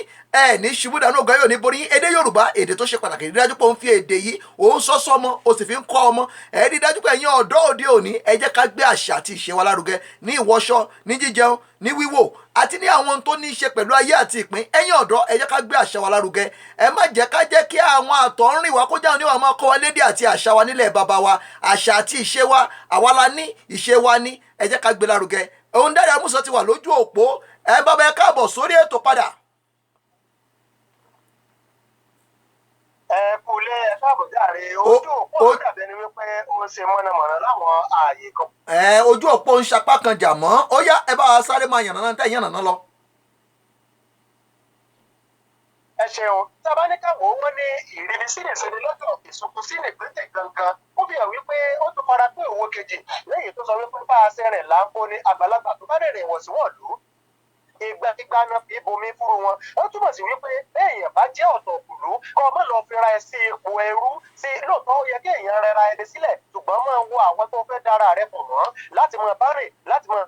ní ṣubú dànù ọgá yóò ní borí èdè Yorùbá èdè tó ṣe pàtàkì rí dájú pé òun fi èdè yìí òun sọ́sọ́ ọmọ o sì fi ń kọ́ ọmọ rí dájú pé ẹ̀yin ọ̀dọ́ òde òní ẹ jẹ́ ká gbé àṣà àti ìṣe wa lárugẹ ní ìwọṣọ ní jíjẹun ní wíwò àti ní àwọn ohun tó ní í ṣe pẹ̀lú ayé àti ìpín ẹ̀yin ọ̀dọ́ ẹ jẹ́ ká gbé àṣà wa lárugẹ ẹ má jẹ́ ká jẹ́ kí àwọn àtọ̀rìn wa kó jáwọn níwọ̀n máa kọ́ wa lédè àti àṣà wa nílẹ̀ bàbá wa àṣà àti ìṣe wa àwa la ní ìṣe wa ní ẹ jẹ́ ká gbé lárugẹ òun Dáre Àmúsàn ti wà lójú òpó ẹ bàbá ẹ káàbọ̀ sórí ètò padà. ẹ kú lé ẹ káàbọ̀ járe ojú òpó dàbí ẹni wípé ó ń ṣe mọ̀nàmọ́ná láwọn ààyè kan. Ojú òpó ń sapá kan jà mọ́ ó yá ẹ bá wa sáré máa yànnàná tẹ́ yànnàná lọ. ẹ ṣeun tábà ní káwọ wọn ní ìrírí sílẹsílẹ lọ́jọ́ ìsìnkú sí nìpínlẹ̀ gangan ó fi hàn wípé ó tún fara pé òwò kejì lẹ́yìn tó sọ wípé bá a ṣe rìn láńpó ní àgbàlagbà tó bá rìnrìn ìwọ̀síwọ̀lú ìgbà náà fi bomi fúru wọn ó túmọ̀ sí wípé èèyàn bá jẹ́ ọ̀tọ̀ òkùlú kọ́ ọmọ lọ fira ẹ sí ipò ẹrú sí lóòótọ́ ó yẹ kí èèyàn rẹra ẹni sílẹ̀ ṣùgbọ́n máa wo àwọn tó fẹ́ dára rẹ pọ̀ mọ́ láti mọ bá rìn láti mọ.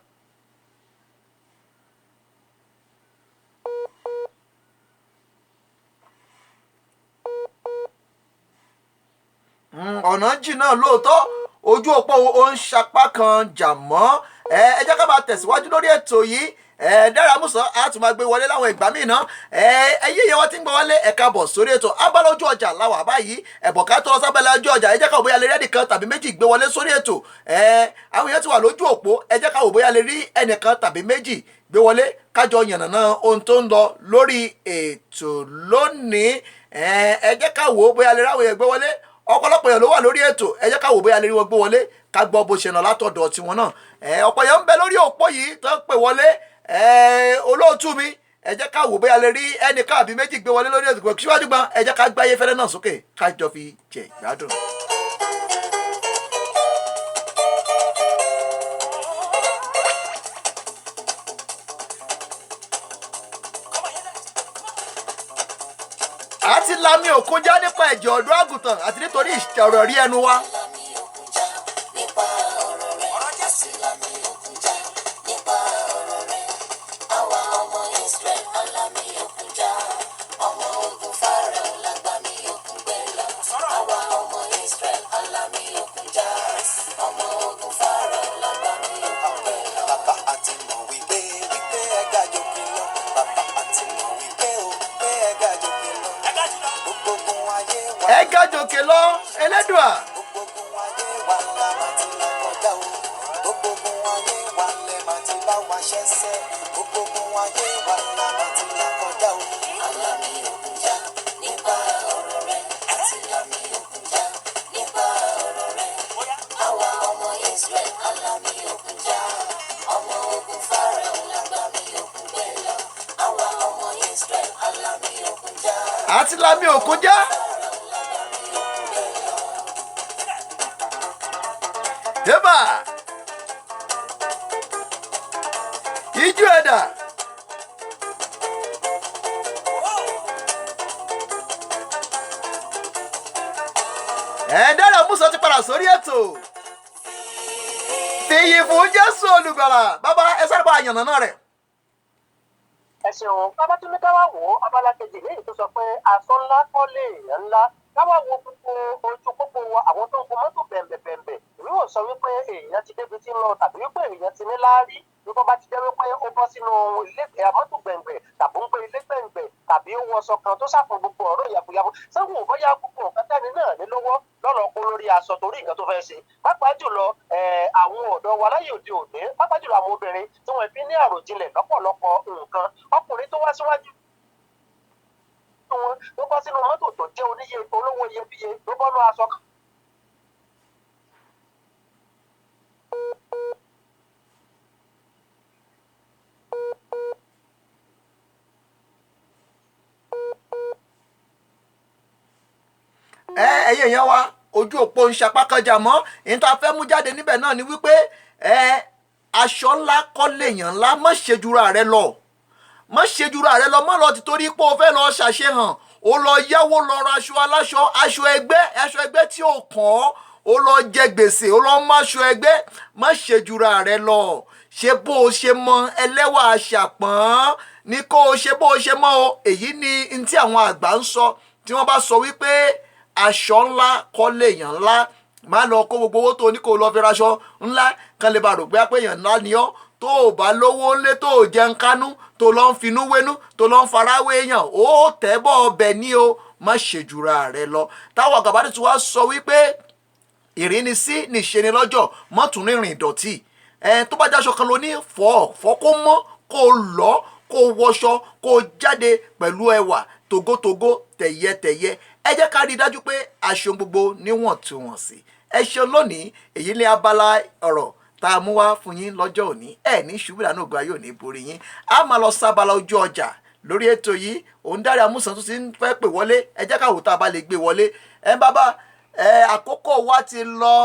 ọ̀nà jìnnà lóòótọ́ ojú òpó ó ń sapá kan jà mọ́ ẹ jẹ́ ká máa tẹ̀síwájú lórí ètò yìí Dáre Àmúsàn á tún máa gbé wọlé láwọn ìgbà míì náà ẹyẹ yẹn wọ́n ti ń gbọ́ wọlé ẹ káàbọ̀ sórí ètò abala ojú ọjà láwà báyìí ẹ̀bọ̀ ká tó lọ sábẹ́lẹ̀ ojú ọjà ẹ jẹ́ ká wò bóyá lè rí ẹnìkan tàbí méjì gbé wọlé sórí ètò àwọn èèyàn ti wà lójú òpó ẹ jẹ́ ká wò bóyá lè rí ẹnìkan tàbí méjì gbé wọlé kájọ yànnàná ohun tó ń lọ lórí ètò lónìí ẹ jẹ́ ká wò bóyá lè rí àwọn èèyàn gbé wọlé ọ̀pọ̀lọpọ̀ èèyàn ló wà lórí ètò ẹ jẹ́ ká wò bóyá lè rí wọn gbé wọlé ká gbọ́ bó ṣe nà látọ̀dọ̀ tiwọn náà ọ̀pọ̀ èèyàn ń bẹ lórí òpó yìí tó ń pè wọlé olóòtú mi ẹ jẹ́ ká wò bóyá lè rí ẹnìkan àbí méjì gbé wọlé lórí ètò síwájú gbọ́n ẹ jẹ́ ká gbáyé fẹ́rẹ́ náà sókè ká jọ fi jẹ ìgbádùn. àti lami òkun já nípa ẹ̀jẹ̀ ọ̀dọ́ àgùntàn àti nítorí ìṣòro rí ẹnu wa. ẹ ga jòkè lọ Elédùà. àti lami òkun já. Débà ijó ẹ̀dà Dáre Àmúsàn ti padà sórí ètò fìyì fún Jésù olùgbàlà bàbá ẹ sáré bá àyànnà rẹ̀. ẹ ṣeun bàbá tún ní ká wá wò ó abala kejì lẹ́yìn tó sọ pé aṣọ ńlá kọ́lé èèyàn ńlá ńlá káwá wo gbogbo ojú pópó wa àwọn tó ń gun mọ́tò bẹ̀m̀bẹ̀bẹ̀m̀bẹ̀ èmi ò sọ wípé èèyàn ti débi tí ń lọ tàbí wípé èèyàn ti ní láárí bí wọ́n bá ti jẹ́ wípé ó bọ́ sínú ilé mọ́tò gbẹ̀ngbẹ̀ tàbí ń gbé ilé gbẹ̀ngbẹ̀ tàbí ó wọṣọ kan tó ṣàfún gbogbo ọ̀rọ̀ yàbùyàbù sẹ́wọ̀n ò bọ́yá gbogbo nǹkan tẹ́ni náà ní lọ́wọ́ lọ́rọ̀ kó lórí aṣọ torí nǹkan tó fẹ́ ṣe pápá jùlọ àwọn ọ̀dọ́ wa láyé òde òní pápá jùlọ àwọn obìnrin tí wọ́n fi ní àròjinlẹ̀ lọ́pọ̀lọpọ̀ nǹkan ọkùnrin tó wá síwájú wọn ló bọ́ sínú mọ́tò tó jẹ́ oníye olówó iyebíye ló bọ́nú aṣọ kan. ẹ̀yin èèyàn wa ojú òpó ń sapá kanjà mọ́ èyí tá a fẹ́ mú jáde níbẹ̀ náà ni wípé aṣọ ńlá kọ́ lèèyàn ńlá má ṣe jura rẹ lọ má ṣe jura rẹ lọ má lọ ti torí pé o fẹ́ lọ ṣàṣehàn o lọ yáwó lọ ra aṣọ aláṣọ aṣọ ẹgbẹ́ tí ò kàn ọ́ o lọ jẹ gbèsè o lọ má aṣọ ẹgbẹ́ má ṣe jura rẹ lọ ṣe bó o ṣe mọ ẹlẹ́wà aṣàpọ̀n ní kó o ṣe bó o ṣe mọ o èyí ni n tí àwọn àgbà ń sọ tí wọ́n bá sọ wípé aṣọ ńlá kọ́ lèèyàn ńlá má lọ kó gbogbo owó tó ní kó lọ fi raṣọ ńlá kan lè bá rò pé èèyàn ńlá ni ọ́ tó o bá lówó ńlé tó o jẹun kánú tó lọ ń finú wénú tó lọ ń farawé èèyàn ó tẹ́bọ̀ ọbẹ̀ ní o má ṣe jura rẹ lọ táwọn àgàbàdì tí wàá sọ wípé ìrínisí nìṣeni lọ́jọ́ mọ́tún rìnrìn ìdọ̀tí tó bá jáṣọ kan ló ní fọ́ kó mọ́ kó lọ kó wọṣọ kó jáde pẹ̀lú ẹwà tògótògó tẹ̀yẹtẹ̀yẹ ẹ jẹ́ ká rí i dájú pé aṣọ gbogbo níwọ̀ntúnwọ̀nsì ẹ ṣeun lónìí èyí ní abala ọ̀rọ̀ tá a mú wá fún yín lọ́jọ́ òní ní ṣubú ìdáná ògùn ayé òní borí yín a máa lọ sábala ojú ọjà lórí ètò yìí òun dárí amúsàn tó ti ń fẹ́ pè wọlé ẹ jẹ́ káwọ́ tá a bá lè gbé wọlé bàbá àkókò wa ti lọ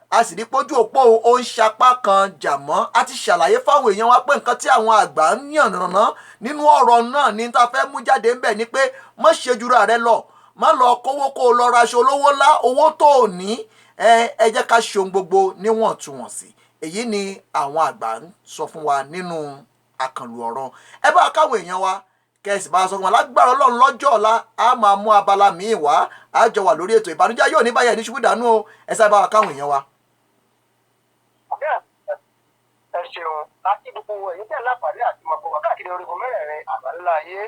a sì ní pójú òpó ó ń sapá kan jà mọ́ a ti ṣàlàyé fáwọn èèyàn wa pé nǹkan tí àwọn àgbà ń yànnàná nínú ọ̀rọ̀ náà ní tá a fẹ́ mú jáde ń bẹ̀ ni pé má ṣe jura rẹ lọ má lọ kówó kó lọ raṣọ olówó ńlá owó tó ò ní ẹ jẹ́ ká ṣe ohun gbogbo níwọ̀ntúnwọ̀nsì èyí ni àwọn àgbà ń sọ fún wa nínú àkànlò ọ̀rọ̀ ẹ bá káwọn èèyàn wa kẹsì bá sọ fún wa lágbára Ọlọ́run lọ́jọ́ ọ̀la a máa mú abala míì wá a jọ wà lórí ètò ìbànújẹ́ yóò ní báyẹn ní ṣubú ìdánù o ẹ sábà bá káwọn èèyàn wa. ẹ ṣeun láti gbogbo ẹ̀yin tẹ́ láǹfààní àti máa bọ̀ wá káàkiri orígun mẹ́rẹ̀ẹ̀rin àbáńlá ayé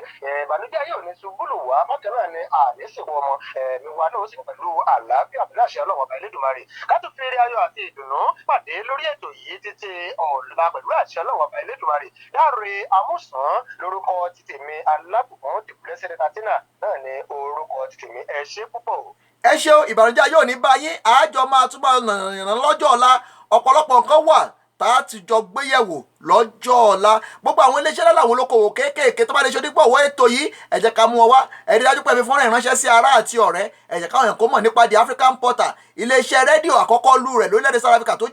ìbànújẹ́ yóò ní ṣubúlù wá bákan náà ni àníṣèwọ ọmọ mi wa náà ó sì pẹ̀lú àlàáfíà pẹ̀lú àṣẹ Ọlọ́run ọba Elédùmarè ká tún fi eré ayọ̀ àti ìdùnnú pàdé lórí ètò yìí títí ọ̀la pẹ̀lú àṣẹ Ọlọ́run ọba Elédùmarè Dáre Amúsàn lórúkọ ti tèmi alábùkún the blessed entertainer náà ni orúkọ ti tèmi ẹ ṣé púpọ̀. ẹ ṣeun ìbànújẹ́ yóò ní báyìí àjọ máa túbọ̀ nàìjíríà lọ́jọ́ ọ̀la ọ̀pọ̀lọpọ̀ nǹkan wà tá a ti jọ gbéyẹ̀wò lọ́jọ́ ọ̀la gbogbo àwọn iléeṣẹ́ láwọn olókoòwò kéékèèké tó bá lè ṣe onígbọ̀wọ́ ètò yìí ẹ jẹ́ ká mú ọ wá ẹ rí dájú pé fi fọ́nrán ìránṣẹ́ sí ará àti ọ̀rẹ́ ẹ jẹ́ káwọn èèyàn kó mọ̀ nípa The African Portal iléeṣẹ́ rédíò àkọ́kọ́ lù rẹ̀ lórílẹ̀‐èdè South Africa tó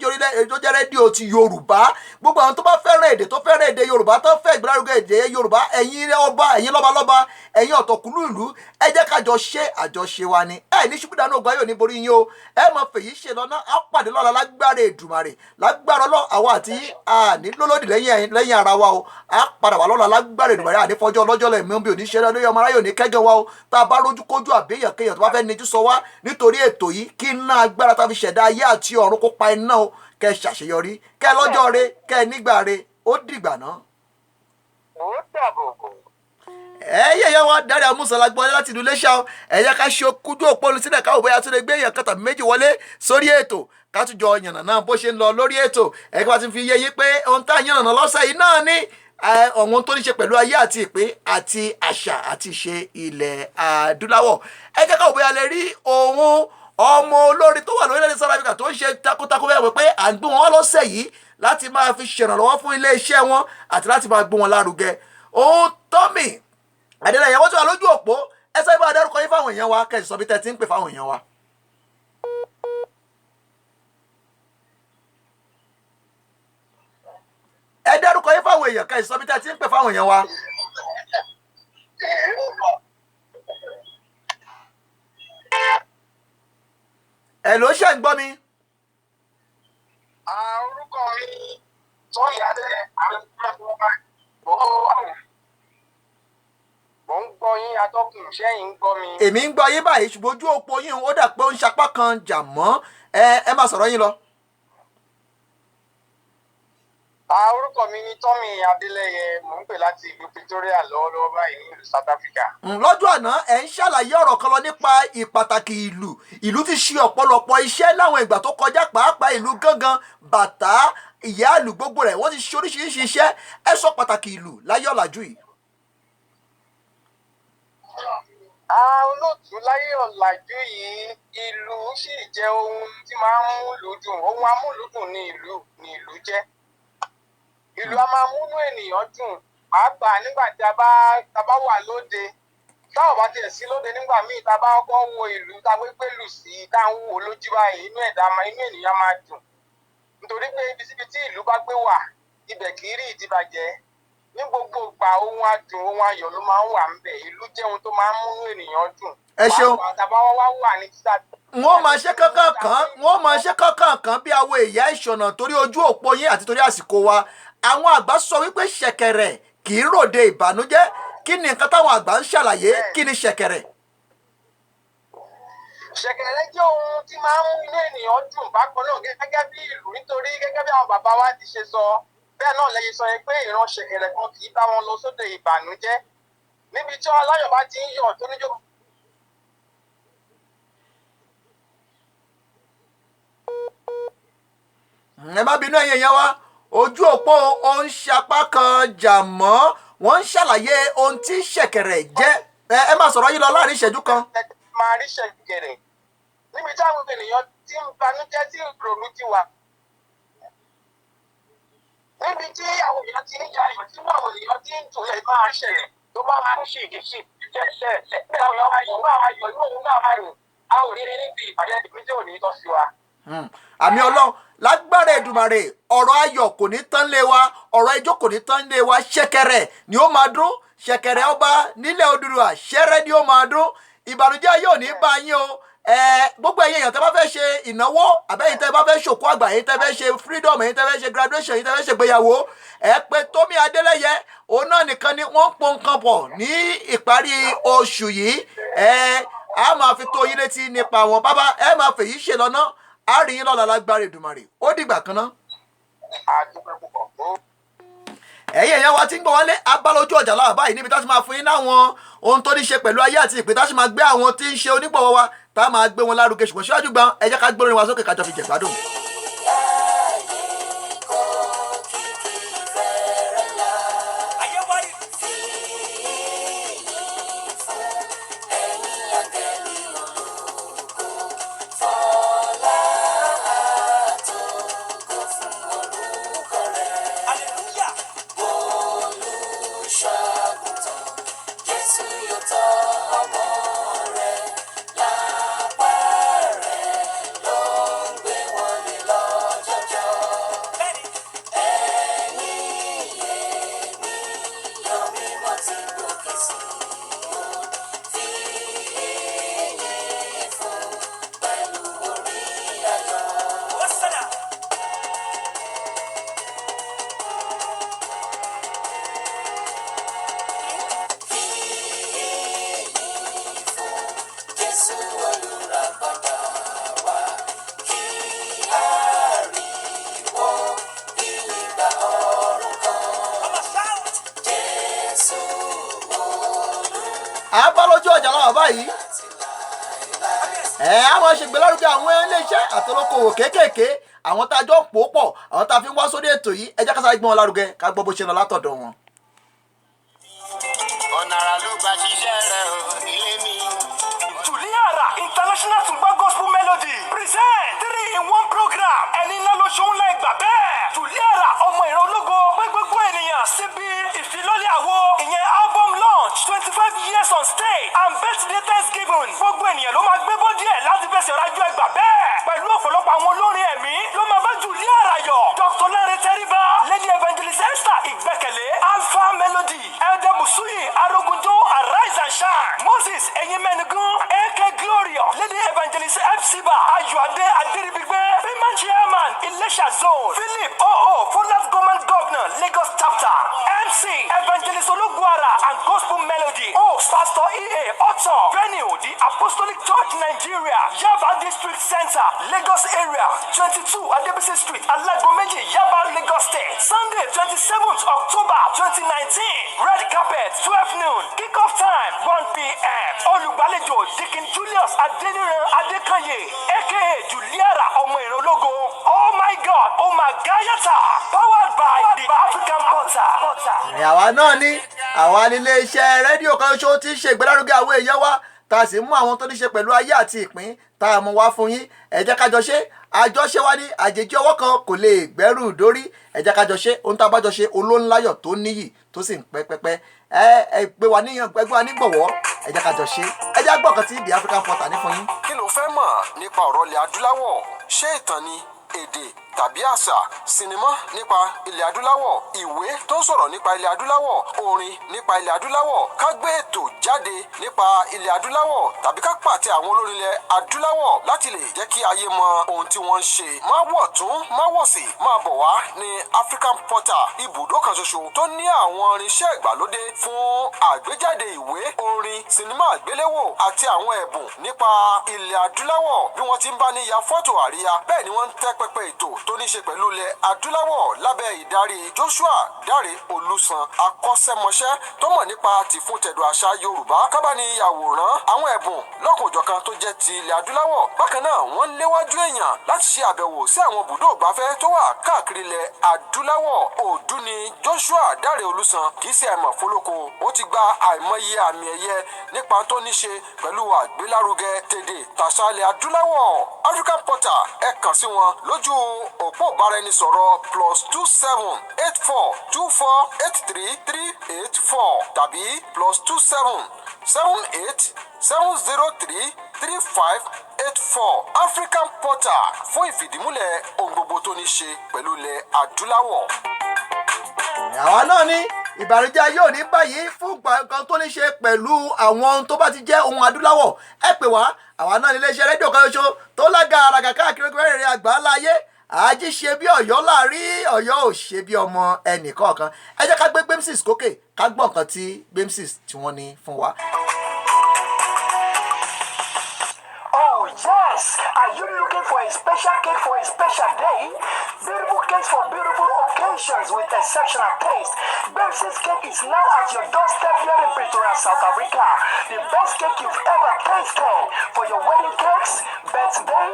jẹ́ rédíò ti Yorùbá gbogbo àwọn tó bá fẹ́ràn èdè tó fẹ́ràn èdè Yorùbá tó fẹ́ ìgbélárugẹ èdè Yorùbá ẹ̀yin ọba ẹ̀yin lọ́balọ́ba ẹ̀yin ọ̀tọ̀kùlú ìlú ẹ jẹ́ ká jọ ṣe àjọṣe wa ni ẹ ní ṣubú ìdáná ògùn ayọ̀ ní borí yín o ẹ mọ̀ fèyí ṣe lọ́nà á pàdé lọ́la lágbára Èdùmàrè lágbára Ọlọ́run àwa àti àní lólódì lẹ́yìn ara wa o á padà wà lọ́la lágbára Èdùmàrè àní fọjọ́ ọlọ́jọ́ lẹ́mí bí òní ṣe lórí ọmọ aráyò ní kẹ́gẹ́ wa o tá a bá rójú kójú àbẹ́yàn kéèyàn tó bá fẹ́ nejú sọ wá nítorí ètò yìí kí iná agbára tá a fi ṣẹ̀dá ayé àti ọ̀run kó pa iná o kẹ́ ẹ ṣàṣeyọrí kẹ́ ẹ lọ́jọ́ re kẹ́ ẹ nígbà re ó dìgbà náà. ó dàbọ̀ bò. yẹ̀yẹ́ wa Dáre Amúsàn la gbọ́ láti ìlú Iléṣà o ẹ̀yẹ ká ṣe kújú òpó olùsílẹ̀ káwọ́ bóyá tó lè gbé èèyàn kan tàbí méjì wọlé sórí ètò ká tún jọ yànnàná bó ṣe ń lọ lórí ètò ẹ̀ka bá ti fi yé yín pé ohun tá a yànnàná lọ́sẹ̀ yìí náà ní ọ̀wọ́n tó ní ṣe pẹ̀lú ayé àti ìpín àti àṣà àti ìṣe ilẹ̀ adúláwọ̀ ẹ jẹ́ káwọ́ bóyá lè rí ohun ọmọ olórin tó wà lórílẹ̀‐èdè South Africa tó ń ṣe takuntakun bẹ́ẹ̀ wípé à ń gbé wọn lọ́sẹ̀ yìí láti máa fi ṣèrànlọ́wọ́ fún iléeṣẹ́ wọn àti láti máa gbé wọn lárugẹ ohun Tómi Adélẹ́yẹ wọ́n ti wà lójú òpó ẹ sáré bá dárúkọ yín fáwọn èèyàn wa kẹ́sì sọ bí tẹ́ ti ń pè fáwọn èèyàn wa. ẹ dárúkọ yín fáwọn èèyàn kẹ́sì sọ bí tẹ́ ti ń pè fáwọn èèyàn wa. ẹ ló ṣe ń gbọ́ mi. orúkọ mi tó yà á dé àwọn ìgbà tó wà mò ń gbọ́ yín atọ́kùn ṣẹ́yìn ń gbọ́ mi. èmi ń gbọ́ yín báyìí ṣùgbọ́n ojú òpó yín ó dà pé ó ń sapá kan jà mọ́ ẹ máa sọ̀rọ̀ yín lọ. Orúkọ mi ni Tommy Adélẹ́yẹ, mò ń pè láti ìlú Pretoria lọ́wọ́lọ́wọ́ báyìí ní ìlú South Africa. lọ́jọ́ àná ẹ̀ ń ṣàlàyé ọ̀rọ̀ kan lọ nípa ìpàtàkì ìlú ti ṣe ọ̀pọ̀lọpọ̀ iṣẹ́ láwọn ìgbà tó kọjá, pàápàá ìlú gángan, bàtà, ìyáàlú, gbogbo rẹ̀ wọ́n ti ṣe oríṣiríṣi iṣẹ́. ẹ sọ pàtàkì ìlú láyé ọ̀làjú yìí. Olóòtú, láyé ọ̀làjú yìí ìlú sì jẹ́ ohun tí máa ń múlùú dùn. Ohun amúlùúdùn ni ìlú jẹ́. Ìlú a máa múnú ènìyàn dùn, pàápàá nígbà tí a bá wà lóde. Táwọn bá tiẹ̀ sí lóde nígbà míì, tá a bá kọ́kọ́ wo ìlú tá a gbé pẹ̀lú sí tá à ń wò lójú báyìí, inú ènìyàn máa dùn. Nítorí pé ibikíbi tí ìlú bá gbé wà, ibẹ̀ kì í rí ìdíbàjẹ́. Ní gbogbo ìgbà ohun adùn, ohun ayọ̀ ló máa ń wà ńbẹ̀. Ìlú jẹ́ ohun tó máa ń múnú ènìyàn dùn. ẹ ṣeun. Pàápàá tá a bá wá wà ní títà. wọ́n máa ṣe kankan bí àwọn ìyá ìṣọ̀nà torí ojú òpó yín àti torí àsìkò wa. àwọn àgbà sọ wípé ṣẹ̀kẹ̀rẹ̀ kì í ròde ìbànújẹ́. kí ni nǹkan táwọn àgbà ń ṣàlàyé? kí ni ṣẹ̀kẹ̀rẹ̀? Ṣẹ̀kẹ̀rẹ̀ jẹ́ ohun tí máa ń mú inú ènìyàn dùn bákan náà gẹ́gẹ́ bí ìlú, nítorí gẹ́gẹ́ bí àwọn bàbá wa ti ṣe sọ, bẹ́ẹ̀ náà lẹ́yìn sọ pé ìran ṣẹ̀kẹ̀rẹ̀ kan kì í bá wọn lọ sóde ìbànújẹ́. Níbi tí aláyọ̀ bá ti ń yọ̀ tó níjó. ẹ má bínú ẹ̀yin èèyàn wa, ojú òpó ó ń ṣapá kan jà mọ́. wọ́n ń ṣàlàyé ohun tí ṣẹ̀kẹ̀rẹ̀ jẹ́. ẹ máa sọ̀rọ̀ yín lọ láàrin ìṣẹ́jú kan. Máa rí ṣẹ̀kẹ̀rẹ̀ níbi táwọn ènìyàn ti ń banújẹ́ tí ìrònú ti wà. Níbi tí àwọn èèyàn ti ń ya ìyọ̀ tí àwọn èèyàn ti ń tún lè máa ṣẹlẹ̀ tó bá máa ń ṣe ìdíṣì ṣẹ̀ṣẹ̀ pé àwọn èèyàn máa yọ̀ náà máa yọ̀ inú òun náà máa rìn. A ò rí níbi ìpàdé ìpín tí ò ní tọ́ sí wa. àmì ọlọ́run lágbára Èdùmàrè, ọ̀rọ̀ ayọ̀ kò ní tán lé wa, ọ̀rọ̀ ijó kò ní tán lé wa. ṣẹ̀kẹ̀rẹ̀ ni ó máa dún, ṣẹ̀kẹ̀rẹ̀ ọba nílẹ̀ Odùduwà ṣẹ́rẹ́ ni ó máa dún. ìbànújẹ́ yóò ní bá yín o. gbogbo ẹ̀yin èèyàn tẹ́ bá fẹ́ ṣe ìnáwó, àbẹ́yìn tẹ́ bá fẹ́ ṣòkú àgbà, ẹ̀yin tẹ́ fẹ́ ṣe freedom, ẹ̀yin tẹ́ fẹ́ ṣe graduation, ẹ̀yin tẹ́ fẹ́ ṣe ìgbéyàwó, ẹ pè Tómi Adélẹ́yẹ. òun náà nìkan ni wọ́n ń pọn nǹkan pọ̀ ní ìparí oṣù yìí. a máa fi tó yín létí nípa wọn. bàbá ẹ máa fèyí ṣe lọ́nà, a rí yín lọ́la lágbára Èdùmàrè. ó dìgbà kan náà. ẹ̀yin èèyàn wa ti ń gbọ́ wọlé abálójú ọjà láwà báyìí, níbi tá a ti máa fún yín láwọn ohun tó ní ṣe pẹ̀lú ayé àti ìpè, tá a sì máa gbé àwọn tí ń ṣe onígbọ̀wọ́ wa, tá a máa gbé wọn lárugẹ. ṣùgbọ́n síwájú gbọ́n ẹ jẹ́ ká gbé orin wa sókè kájọ fi jẹ̀gbádùn. abálójú ọjà láwà báyìí. a máa ṣe ìgbélárugẹ àwọn iléeṣẹ́ àtolókòwò kéékèèké, àwọn tá a jọ ń pò pọ̀, àwọn tá a fi ń wá sórí ètò yìí. ẹ jẹ́ ká sáré gbé wọn lárugẹ ká gbọ́ bó ṣe lọ látọ̀dọ̀ wọn. Ọ̀nà àrà ló gba ṣiṣẹ́ rẹ̀ o nílé mi. Juliara International Tungba Gospel Melody present 3-in-1 program. ẹni ńlá ló ṣòun láì gbà bẹ́ẹ̀. Juliara ọmọ ìran ológo pé gbogbo ènìyàn síbi ìfilọ́lẹ̀ àwo ìyẹn album launch 25 years on stage and birthday thanksgiving. gbogbo ènìyàn ló máa gbé bọ́dí ẹ̀ láti fẹsẹ̀ rájú ẹgbà bẹ́ẹ̀. pẹ̀lú ọ̀pọ̀lọpọ̀ àwọn olórin ẹ̀mí ló máa bá Juliara yọ̀. Dr. Lanre Teriba, Lady Evangelist Esther Ìgbẹ́kẹ̀lé, Alpha Melody, Elder Busuyi Arogunjo Arise and Shine, Moses Eyimenigun, AK Glory, Warrior, Lady Evangelist Epsiba, Ayuade Adiribigbe, Payment Chairman, Ilesha Zone, Philip O.O., Fullers Government Governor, Lagos Chapter, MC, Evangelist Oluguara and Gospel Melody, host Pastor E.A. Otto, venue, the Apostolic Church Nigeria, Yaba District Center, Lagos Area, 22 Adebisi Street, Alagomeji, Yaba, Lagos State, Sunday, 27th October 2019, red carpet, 12 noon, kick-off time, 1 p.m. Olùgbàlejò, Deacon Julius Adeniran Adekanye, aka Juliara Ọmọ Ìrọ̀lógo. Oh my God, oh my Gayata, powered by the African Portal. àwa náà ní àwa nílé iṣẹ́ rédíò kan ṣó tí ń ṣe ìgbélárugẹ àwọn èèyàn wa tá a sì mú àwọn tó ní ṣe pẹ̀lú ayé àti ìpín tá a mú wá fún yín. ẹ jẹ́ ká jọ ṣe àjọṣe wa ní àjèjì ọwọ́ kan kò lè gbẹ́rù dórí. ẹ jẹ́ ká jọ ṣe ohun tá a bá jọ ṣe olóńláyọ̀ tó níyì tó sì ń pẹ́pẹ́pẹ́. ẹ gbé wa níyàn gbẹ́gbẹ́ wa nígbọ̀wọ́. ẹ jẹ́ ká jọ ṣe. ẹ jẹ́ gbọ́ kan tí The African Portal ní fún yín. kí ló fẹ́ mọ̀ nípa ọ̀rọ̀ ilẹ̀ adúláwọ̀? ṣé ìtàn ni, èdè tàbí àṣà, sinimá nípa ilẹ̀ adúláwọ̀, ìwé tó ń sọ̀rọ̀ nípa ilẹ̀ adúláwọ̀, orin nípa ilẹ̀ adúláwọ̀, ká gbé ètò jáde nípa ilẹ̀ adúláwọ̀ tàbí ká pàtẹ àwọn olórin ilẹ̀ adúláwọ̀ láti lè jẹ́ kí ayé mọ ohun tí wọ́n ń ṣe. má wọ̀ tún má wọ̀ sí máa bọ̀ wá ní African Portal, ibùdó kan ṣoṣo tó ní àwọn irinṣẹ́ ìgbàlódé fún àgbéjáde ìwé, orin, sinimá àgbéléwò àti àwọn ẹ̀bùn nípa ilẹ̀ adúláwọ̀. bí wọ́n ti ń bá ní ya fọ́tò àríyá bẹ́ẹ̀ ni wọ́n ń tẹ́ pẹpẹ ètò tó ní ṣe pẹ̀lú ilẹ̀ adúláwọ̀ lábẹ́ ìdarí Joshua Dáre Olúsan, akọ́ṣẹ́mọṣẹ́ tó mọ̀ nípa tìfún tẹ̀dọ̀ àṣà Yorùbá. kábàánì yàwòrán àwọn ẹ̀bùn lọ́kùnjọ̀kan tó jẹ́ ti ilẹ̀ adúláwọ̀. bákan náà wọ́n léwájú èèyàn láti ṣe àbẹ̀wò sí àwọn ibùdó ìgbafẹ́ tó wà káàkiri ilẹ̀ adúláwọ̀. òdú ni Joshua Dáre Olúsan, kì í ṣe ẹ̀mọ̀ fólókò. ó ti gba àìmọye àmì ẹ̀yẹ nípa tó ní ṣe pẹ̀lú àgbélárugẹ tèdè tàṣà ilẹ̀ adúláwọ̀. African Portal ẹ kàn sí wọn lójú òpó ìbáraẹnisọ̀rọ̀ +27 84 24 83 384 tàbí +27 78 703 3584. African Portal fún ìfìdímúlẹ̀ ohun gbogbo tó ní ṣe pẹ̀lú ilẹ̀ adúláwọ̀. àwa náà ní ìbànújẹ́ yóò ní báyìí fún nǹkan tó ní ṣe pẹ̀lú àwọn ohun tó bá ti jẹ́ ohun adúláwọ̀. ẹ pè wá àwa náà nílé iṣẹ́ rédíò kan ṣoṣo tó lága àràgà káàkiri orílẹ̀-èdè àgbáńlá ayé. àjí ṣe bí Ọ̀yọ́ láàrí, Ọ̀yọ́ ò ṣe bí ọmọ ẹnìkọ̀ọ̀kan. ẹ jẹ́ ká gbé Gbemsys kókè ká gbọ́ nǹkan tí Gbemsys tí wọ́n ní fún wa. Oh yes! Are you looking for a special cake for a special day? Beautiful cakes for beautiful occasions with exceptional taste. Gbemsys Cake is now at your doorstep here in Pretoria, South Africa. The best cake you've ever tasted for your wedding cakes, birthday,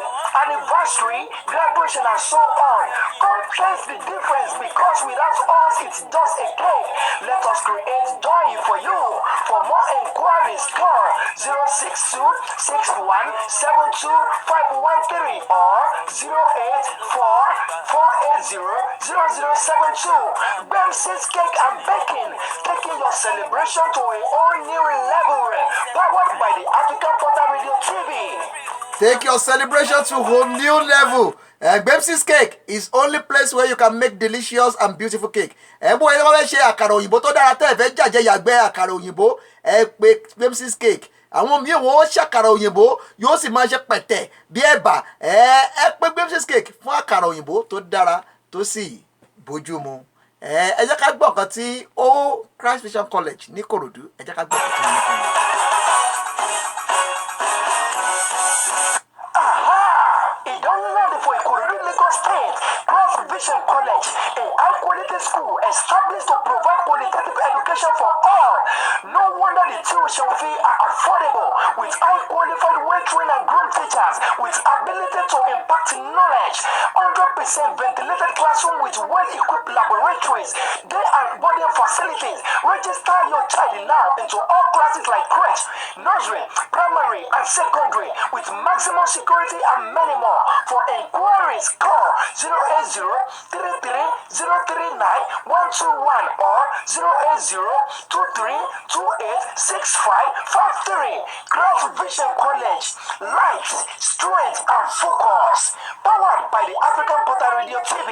anniversary, graduation, and so on. Come taste the difference because without us, it's just a cake. Let us create joy for you. For more inquiries, call 062 61 72513 or 084 480 0072. Gbemsys Cake and Baking, taking your celebration to a whole new level. Powered by the African Portal Radio TV. Take your celebration to a whole new level. Gbemsys Cake is only place where you can make delicious and beautiful cake. Bó ẹni wọ́n fẹ́ ṣe àkàrà òyìnbó tó dára tẹ́ ẹ fẹ́ jàjẹ́ yàgbẹ́ àkàrà òyìnbó, ẹ pè Gbemsys Cake. àwọn míì wọ́n ṣàkàrà òyìnbó yóò sì máa ṣe pẹ̀tẹ̀ bí ẹ̀bà. ẹ pè Gbemsys Cake fún àkàrà òyìnbó tó dára tó sì bójúmu. ẹ jẹ́ ká gbọ́ nǹkan tí ó Christ Vision College ní Kòròdú, ẹ jẹ́ ká gbọ́ nǹkan tí wọ́n ní fún mi. Vision College, a high-quality school established to provide qualitative education for all. No wonder the tuition fee are affordable, with high-qualified, well-trained and groomed teachers with ability to impact knowledge. 100% ventilated classroom with well-equipped laboratories, day and boarding facilities. Register your child now into all classes like crèche, nursery, primary, and secondary, with maximum security and many more. For inquiries, call 080 33039121 or 08023286553. Christ Vision College, light, strength, and focus. Powered by the African Portal Radio TV.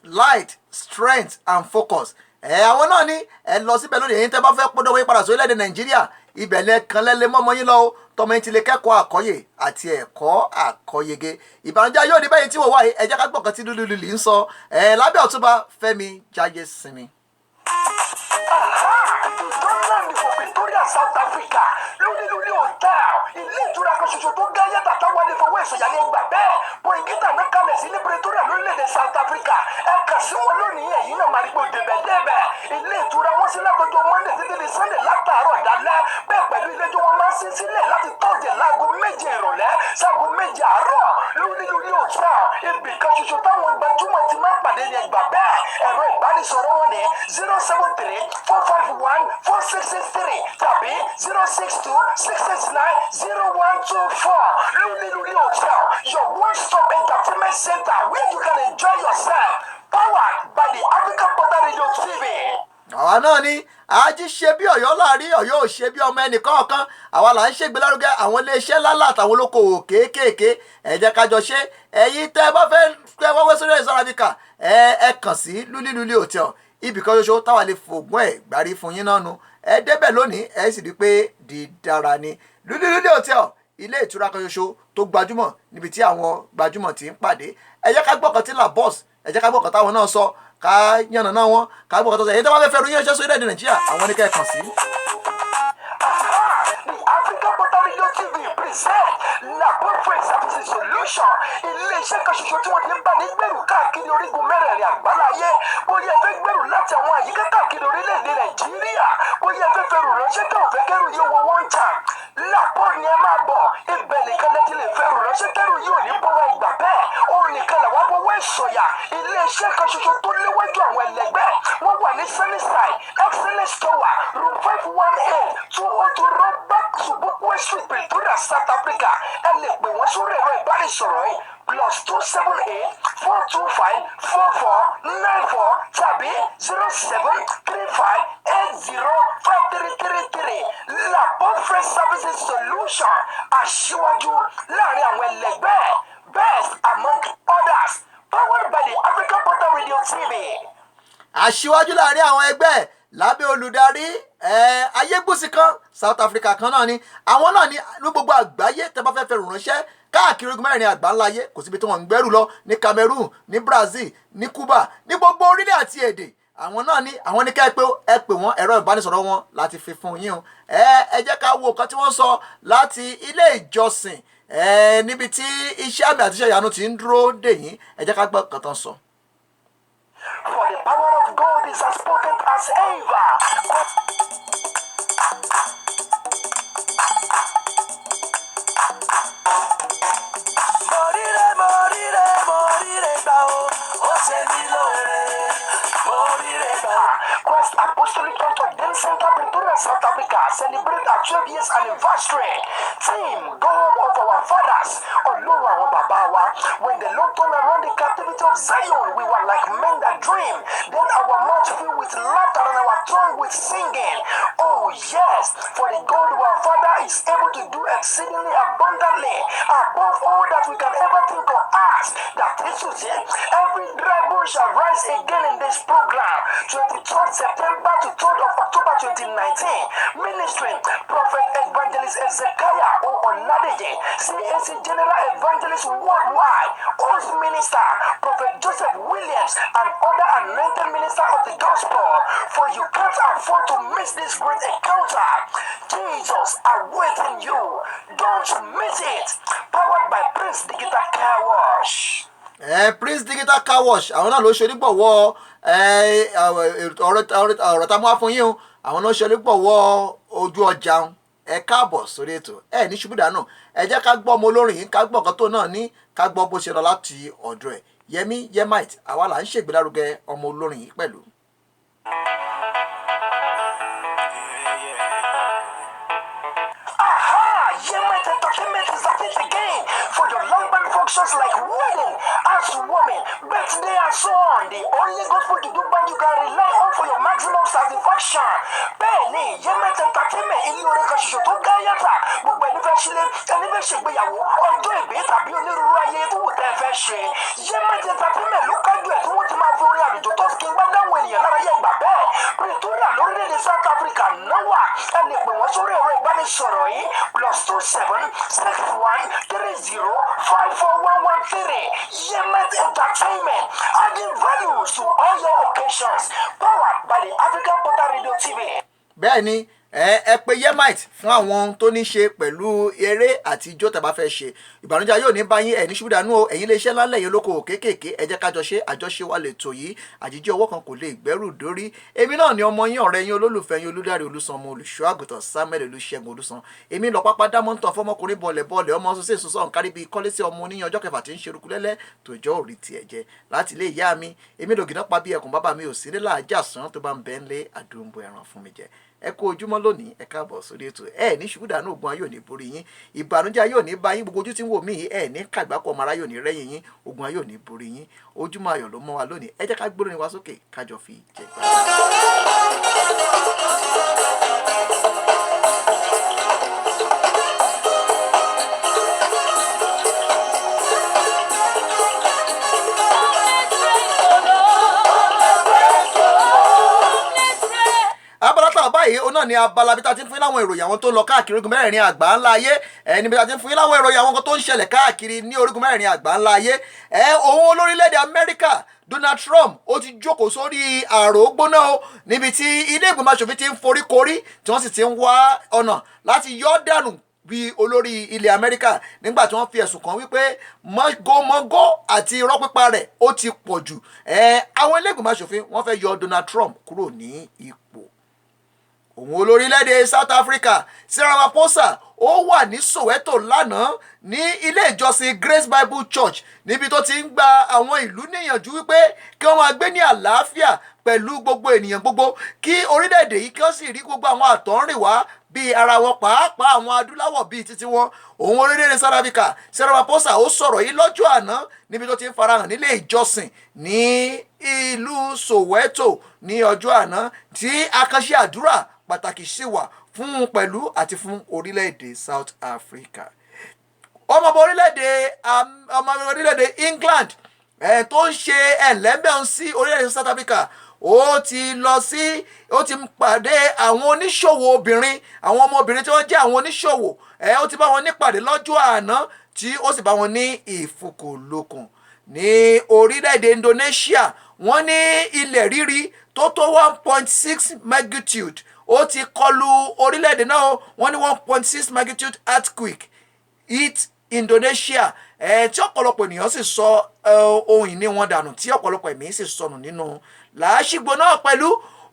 Light, strength, and focus. Àwọn náà ní ẹ lọ síbẹ̀ lónìí, èyí tẹ́ bá fẹ́ pọ́dọ̀ wọ́n padà sórílẹ̀-èdè Nàìjíríà, ibẹ̀ lẹ́ẹ̀kan lẹ́lẹ́ mọ́mọ́ yín lọ o tọmọ yín ti lè kẹ́kọ̀ọ́ àkọ́yè àti ẹ̀kọ́ àkọ́yege ìbànújẹ́ yóò ní bẹ́yìn tí wò wáyé ẹ jẹ́ ká gbọ̀ngàn tí lúlúlì ń sọ lábẹ́ Ọ̀túnba Fẹ́mi Jáyésinmi. Ìdánláàmì for Pretoria, South Africa lónílùú hotel ilé ìtura kan ṣoṣo tó gá yàtà táwọn ilé fọwọ́ ìsọ̀yà ní ẹgbà bẹ́ẹ̀ bóyìngítà náà kalẹ̀ sí ní Pretoria lórílẹ̀‐èdè South Africa ẹ kà sí wọn lónìí ẹ̀yìn náà máa rí pé débẹ̀débẹ̀ ilé ìtura wọn sí látọjọ́ Monday títí di Sunday látàárọ̀ dalẹ́ bẹ́ẹ̀ pẹ̀lú ilé-ijó wọn máa ń ṣí sílẹ̀ láti Thursday láago 7 ìrọ̀lẹ́ sáago 7 àárọ̀ lónílùú hotel ibì kan ṣoṣo táwọn gbajúmọ̀ ti máa ń pàdé ní ẹgbà bẹ́ẹ̀ ẹ̀rọ ìbánisọ̀rọ̀ wọn ní 073-451-4663 tàbí 062-669-0124 lónílùú hotel your one-stop entertainment center where you can enjoy yourself powered by the African Portal Radio TV. àwa náà ni ají ṣe bí Ọ̀yọ́ láàrin Ọ̀yọ́ ò ṣe bí ọmọ ẹnìkọ̀ọ̀kan àwa là ń ṣègbélárugẹ àwọn iléeṣẹ́ ńláńlá àtàwọn olókoòwò kéékèèké ẹ jẹ́ ká jọ ṣe ẹ̀yin tẹ́ bá fẹ́ wọ́wọ́ sórí ẹ̀sọ́ arábíkà ẹ kàn sí lúlílúlí hotel ibì kan ṣoṣo táwa lè fògùn ẹ̀ gbárí fún yín náà nu ẹ débẹ̀ lónìí ẹ sì rí i pé dídára ni lúlílúlí hotel ilé ìtura kan ṣoṣo tó gbajúmọ̀ níbi tí àwọn gbajúmọ̀ ti ń pàdé ẹ jẹ́ ká gbọ́kàn tí Labos ẹ jẹ́ ká gbọ́kàn táwọn náà sọ ká yànnà náà wọn ká gbọ́kàn tó sọ èyí tó bá fẹ́ fẹ́ ru yín ṣẹ́ sórí èdè Nàìjíríà àwọn ní kẹ́ẹ̀kan sí. The African Portal Radio TV present Labos Freight Services Solution ilé-iṣẹ́ kan ṣoṣo tí wọ́n ti ń bá ní gbèrú káàkiri orígun mẹ́rẹ̀ẹ̀rin àgbáláyé bóyá ẹ fẹ́ gbèrú láti àwọn àyíká káàkiri orílẹ̀-èdè Nàìjíríà bóyá ẹ fẹ́ fẹ́rù ránṣẹ́ tẹ́ ò fẹ́ kẹ́rù yóò wọ one time Labos ni ẹ máa bọ̀ ibẹ̀ nìkan lẹ́tí lè fẹ́rù ránṣẹ́ kẹ́rù yóò ní bọ́wọ́ ìgbà bẹ́ẹ̀ òun nìkan làwọn bọ́wọ́ ìsọ̀yà ilé-iṣẹ́ kan ṣoṣo tó léwájú àwọn ẹlẹgbẹ́ wọ́n wà ní Sunnyside Excellence Tower room 518 202 Robert Sobukwe Street Pretoria South Africa ẹ lè pè wọ́n sórí ẹ̀rọ ìbánisọ̀rọ̀ yìí +278-425-4494 tàbí 0735-805333 Labos Freight Services Solution aṣíwájú láàrin àwọn ẹlẹgbẹ́ best among others powered by the African Portal Radio TV. aṣíwájú láàrin àwọn ẹgbẹ́ lábẹ́ olùdarí ayégbùsì kan South Africa kan náà ni àwọn náà ní gbogbo àgbáyé tẹ́ bá fẹ́ fẹ́ ránṣẹ́ káàkiri ogun mẹ́rin àgbáńláyé kò síbi tí wọ́n ń gbẹ́rù lọ ní Cameroon ní Brazil ní Cuba ní gbogbo orílẹ̀ àti èdè àwọn náà ní àwọn ní ká ẹ pé wọ́n ẹ̀rọ ìbánisọ̀rọ̀ wọn láti fi fún yín o ẹ jẹ́ ká wo nǹkan tí wọ́n sọ láti ilé ìjọsìn níbi tí iṣẹ́ àmì àti iṣẹ́ ìyanu ti ń dúró dè yín ẹ jẹ́ ká gbọ́ nǹkan tó ń sọ. For the power of God is as potent as ever. Christ Apostolic Church of Den Center, Pretoria, South Africa, celebrate our 12 years anniversary. Team God of our fathers, Ọlọ́run àwọn bàbá wa. When the Lord turned around the captivity of Zion, we were like men that dream. Then our mouth filled with laughter and our tongue with singing. Oh yes, for the God of our Father is able to do exceedingly abundantly above all that we can ever think or ask. That is to say, every dry bone shall rise again in this program. 23rd September to 3rd of October 2019. Ministering Prophet Evangelist Ezekiah O. Oladeje, CAC General Evangelist Worldwide, Host Minister Prophet Joseph Williams, and other anointed minister of the gospel. For you can't afford to miss this great encounter. Jesus awaiting you. Don't miss it. Powered by Prince Digital Car Wash. Prince Digital Car Wash àwọn náà ló ṣe onígbọ̀wọ́ ọ̀rọ̀ tá a mú wá fún yín o àwọn náà ṣe onígbọ̀wọ́ ojú ọjà ẹ káàbọ̀ sórí ètò ní ṣubú dànù ẹ jẹ́ ká gbọ́ ọmọ olórin yìí ká gbọ́ nǹkan tó náà ní ká gbọ́ bó ṣe lọ láti ọ̀dọ̀ ẹ̀ Yẹmí Yemite àwa là ń ṣègbélárugẹ ọmọ olórin yìí pẹ̀lú. Yemite Entertainment is at it again for your long-band functions like wedding, housewarming, birthday, and so on. The only gospel to do band you can rely on for your maximum satisfaction. bẹ́ẹ̀ ni Yemet Entertainment ilé orin kan ṣoṣo tó gá yàtà gbogbo ẹni fẹ́ sílé ẹni fẹ́ ṣègbéyàwó ọjọ́ ìbí tàbí onírúurú ayẹyẹ tó wù tẹ́ ẹ fẹ́ ṣe Yemet Entertainment ló kájú ẹ̀ tí wọ́n ti máa fi orin àlùjọ tó kí n bá dáhùn ènìyàn lára yẹ ìgbà bẹ́ẹ̀ Pretoria lórílẹ̀‐èdè South Africa náwà ẹ lè pè wọ́n sórí ẹ̀rọ ìbánisọ̀rọ̀ yìí +276130541113 Yemet Entertainment adding value to all your occasions powered by the African Portal Radio TV. bẹ́ẹ̀ ni ẹ pè Yemite fún àwọn tó ní ṣe pẹ̀lú eré àti ijó tẹ́ bá fẹ́ ṣe ìbànújẹ́ yóò ní báyìí ẹ̀ ní ṣubú dànù o ẹ̀yin iléeṣẹ́ ńlá lẹ́yìn olókoòwò kéékèèké ẹ jẹ́ ká jọ ṣe àjọṣe wa lè tò yìí àjíjí ọwọ́ kan kò lè gbẹ́rù dórí èmi náà ni ọmọ yín ọ̀rẹ́ yín olólùfẹ́ yín Olúdáre Olúsan ọmọ olùṣọ́ àgùntàn Samuel Olúṣẹ́gun Olúsan èmi lọ pápá dámọ́ntàn fọmọkùnrin bọ̀lẹ̀ ọmọ sọ́sẹ́ sọ́sọ́ nkárí bíi kọ́lé sí ọmọ oníyan ọjọ́ kẹfà tí ń ṣerúkú lẹ́lẹ́ tòjọ́ òrì tiẹ̀ jẹ láti ilé ìyá mi èmi lògìnà pa bí ẹkùn bàbá mi ò sí nílà ajá sàn tó bá ń bẹ́ ń lé àdúgbò ẹran fún mi jẹ ẹ kú ojúmọ́ lónìí ẹ káàbọ̀ sórí ètò ẹ ní ṣubú dànù ogun ayọ̀ ní borí yín ìbànújẹ́ ayọ̀ ní bá yín gbogbo ojú tí ń wò mí ẹ ní kàgbákọ̀ ọmọ aráyọ̀ ní rẹ́yìn yín ogun ayọ̀ ní borí yín ojúmọ́ ayọ̀ ló mọ́ wa lónìí ẹ jẹ́ ká gbóríyìn wa sókè kájọ fi jẹ gbà. báyìí ó náà ní abala bí ta ti ń fún yín láwọn ìròyìn àwọn tó ń lọ káàkiri orígun mẹ́rẹ̀ẹ̀rin àgbà ńlá ayé ẹni bí ta ti ń fún yín láwọn ìròyìn àwọn kan tó ń ṣẹlẹ̀ káàkiri ní orígun mẹ́rẹ̀ẹ̀rin àgbà ńlá ayé òun olórílẹ̀-èdè Amẹ́ríkà Donald Trump ó ti jókòó sórí àrò gbóná o níbi tí ilé ìgbìmọ̀ aṣòfin ti ń foríkorí tí wọ́n sì ti ń wá ọ̀nà láti yọ dànù bí olórí ilẹ̀ Amẹ́ríkà nígbà tí wọ́n fi ẹ̀sùn kàn wípé mọ́gọ́mọ́gọ́ àti irọ́ pípa rẹ̀ ó ti pọ̀ jù àwọn ilé ìgbìmọ̀ aṣòfin wọ́n fẹ́ yọ Donald Trump kúrò ní ipò òun olórílẹ̀-èdè South Africa Cyril Ramaphosa ó wà ní Soweto lánàá ní ilé ìjọsìn Grace Bible Church níbi tó ti ń gba àwọn ìlú níyànjú wípé kí wọ́n máa gbé ní àlàáfíà pẹ̀lú gbogbo ènìyàn gbogbo kí orílẹ̀-èdè yìí kí wọ́n sì rí gbogbo àwọn àtọ̀húnrìnwá bíi ara wọn pàápàá àwọn adúláwọ̀ bíi títí wọn òun orílẹ̀-èdè South Africa Cyril Ramaphosa ó sọ̀rọ̀ yìí lọ́jọ́ àná níbi tó ti ń farahàn nílé ìjọsìn ní ìlú Soweto ní ọjọ́ àná tí àkànṣe àdúrà pàtàkì sì wà fún un pẹ̀lú àti fún orílẹ̀-èdè South Africa ọmọ orílẹ̀-èdè England tó ń ṣe ẹ̀lẹ́bẹ̀ẹ́ sí orílẹ̀-èdè South Africa ó ti pàdé àwọn oníṣòwò obìnrin àwọn ọmọbìnrin tí wọ́n jẹ́ àwọn oníṣòwò ó ti bá wọn nípàdé lọ́jọ́ àná tí ó sì bá wọn ní ìfúkúlùkùn ní orílẹ̀-èdè Indonesia wọ́n ní ilẹ̀ rírì tó tó 1.6 magnitude ó ti kọlu orílẹ̀-èdè náà wọ́n ní 1.6 magnitude earthquake hit Indonesia tí ọ̀pọ̀lọpọ̀ ènìyàn sì sọ ohun ìní wọn dànù tí ọ̀pọ̀lọpọ̀ ẹ̀mí sì sọnù nínú làásìgbò náà pẹ̀lú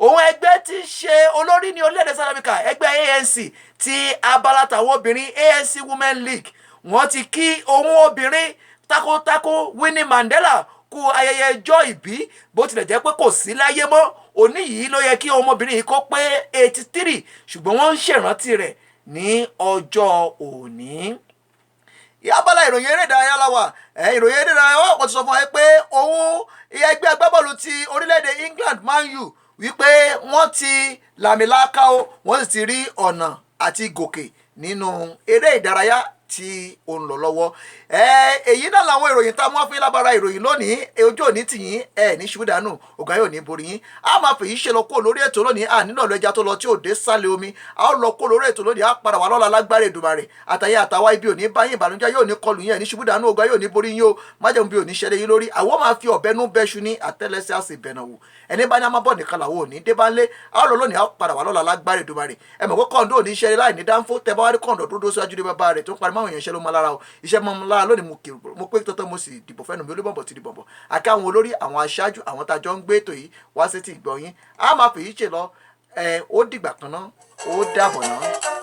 òun ẹgbẹ́ tí ń ṣe olórí ní orílẹ̀-èdè South Africa ẹgbẹ́ ANC ti abala tàwọn obìnrin ANC Women League wọ́n ti kí ohun obìnrin takuntakun Winnie Mandela kú ayẹyẹ ọjọ́ ìbí bó tilẹ̀ jẹ́ pé kò sí láyé mọ́ òní yìí ló yẹ kí ọmọbìnrin yìí kó pé 83 ṣùgbọ́n wọ́n ń ṣèrántí rẹ̀ ní ọjọ́ òní. Abala ìròyìn eré ìdárayá láwà ìròyìn eré ìdárayá wà pọ̀ ti sọ fún ẹ pé òun ẹgbẹ́ agbábọ́ọ̀lù ti orílẹ̀-èdè England Man U wípé wọ́n ti làmìlaka o wọ́n sì ti rí ọ̀nà àti gòkè nínú eré ìdárayá tí ó ń lọ lọ́wọ́ èyí náà làwọn ìròyìn tá a mú wá fún yín lábára ìròyìn lónìí ojú òní tìyín ní ṣubú dànù ọ̀gá yóò ní borí yín a máa fèyí ṣe lọ kó lórí ètò lónìí nílò ọ̀lọ́ ẹja tó lọ tí ò dé sálẹ̀ omi a ó lọ kó lórí ètò lónìí a padà wà lọ́la lágbára Èdùmàrè àtàyè àtàwá ibi òní báyìí ìbànújẹ́ yóò ní kọlù yín ní ṣubú dànù ọ̀gá yóò ní borí yín o májèmú bí òní ṣẹlẹ̀ yín lórí àwọn máa fi ọ̀bẹ́nú bẹ́ṣu ní àtẹ́lẹsẹ̀ àṣì ìbẹ̀nàwó ẹni bá ní a máa bọ̀ nìkan làwọn òní dé bá ń lé a ó lọ lónìí a ó padà wà lọ́la lágbára Èdùmàrè ẹ mọ̀ pé kọ́ńdó òní ṣẹlẹ̀ láì ní dáńfó tẹ bá wá rí kọ́ńdó dúró síwájú ní bàbá rẹ̀ tó ń parí máwọn èèyàn ṣẹ́ ló máa lára o iṣẹ́ mọ́ lára lónìí mo pé tọ́tọ́ mo sì dìbò fẹ́nu mi olúbọ̀bọ̀ ti dìbọ̀bọ̀ àká àwọn olórí àwọn aṣáájú àwọn tájọ́ ń gbé ètò yìí wá sí ti ìgbọ́ yín a máa fèyí ṣe lọ ó dìgbà kan náà ó dàbọ̀ náà.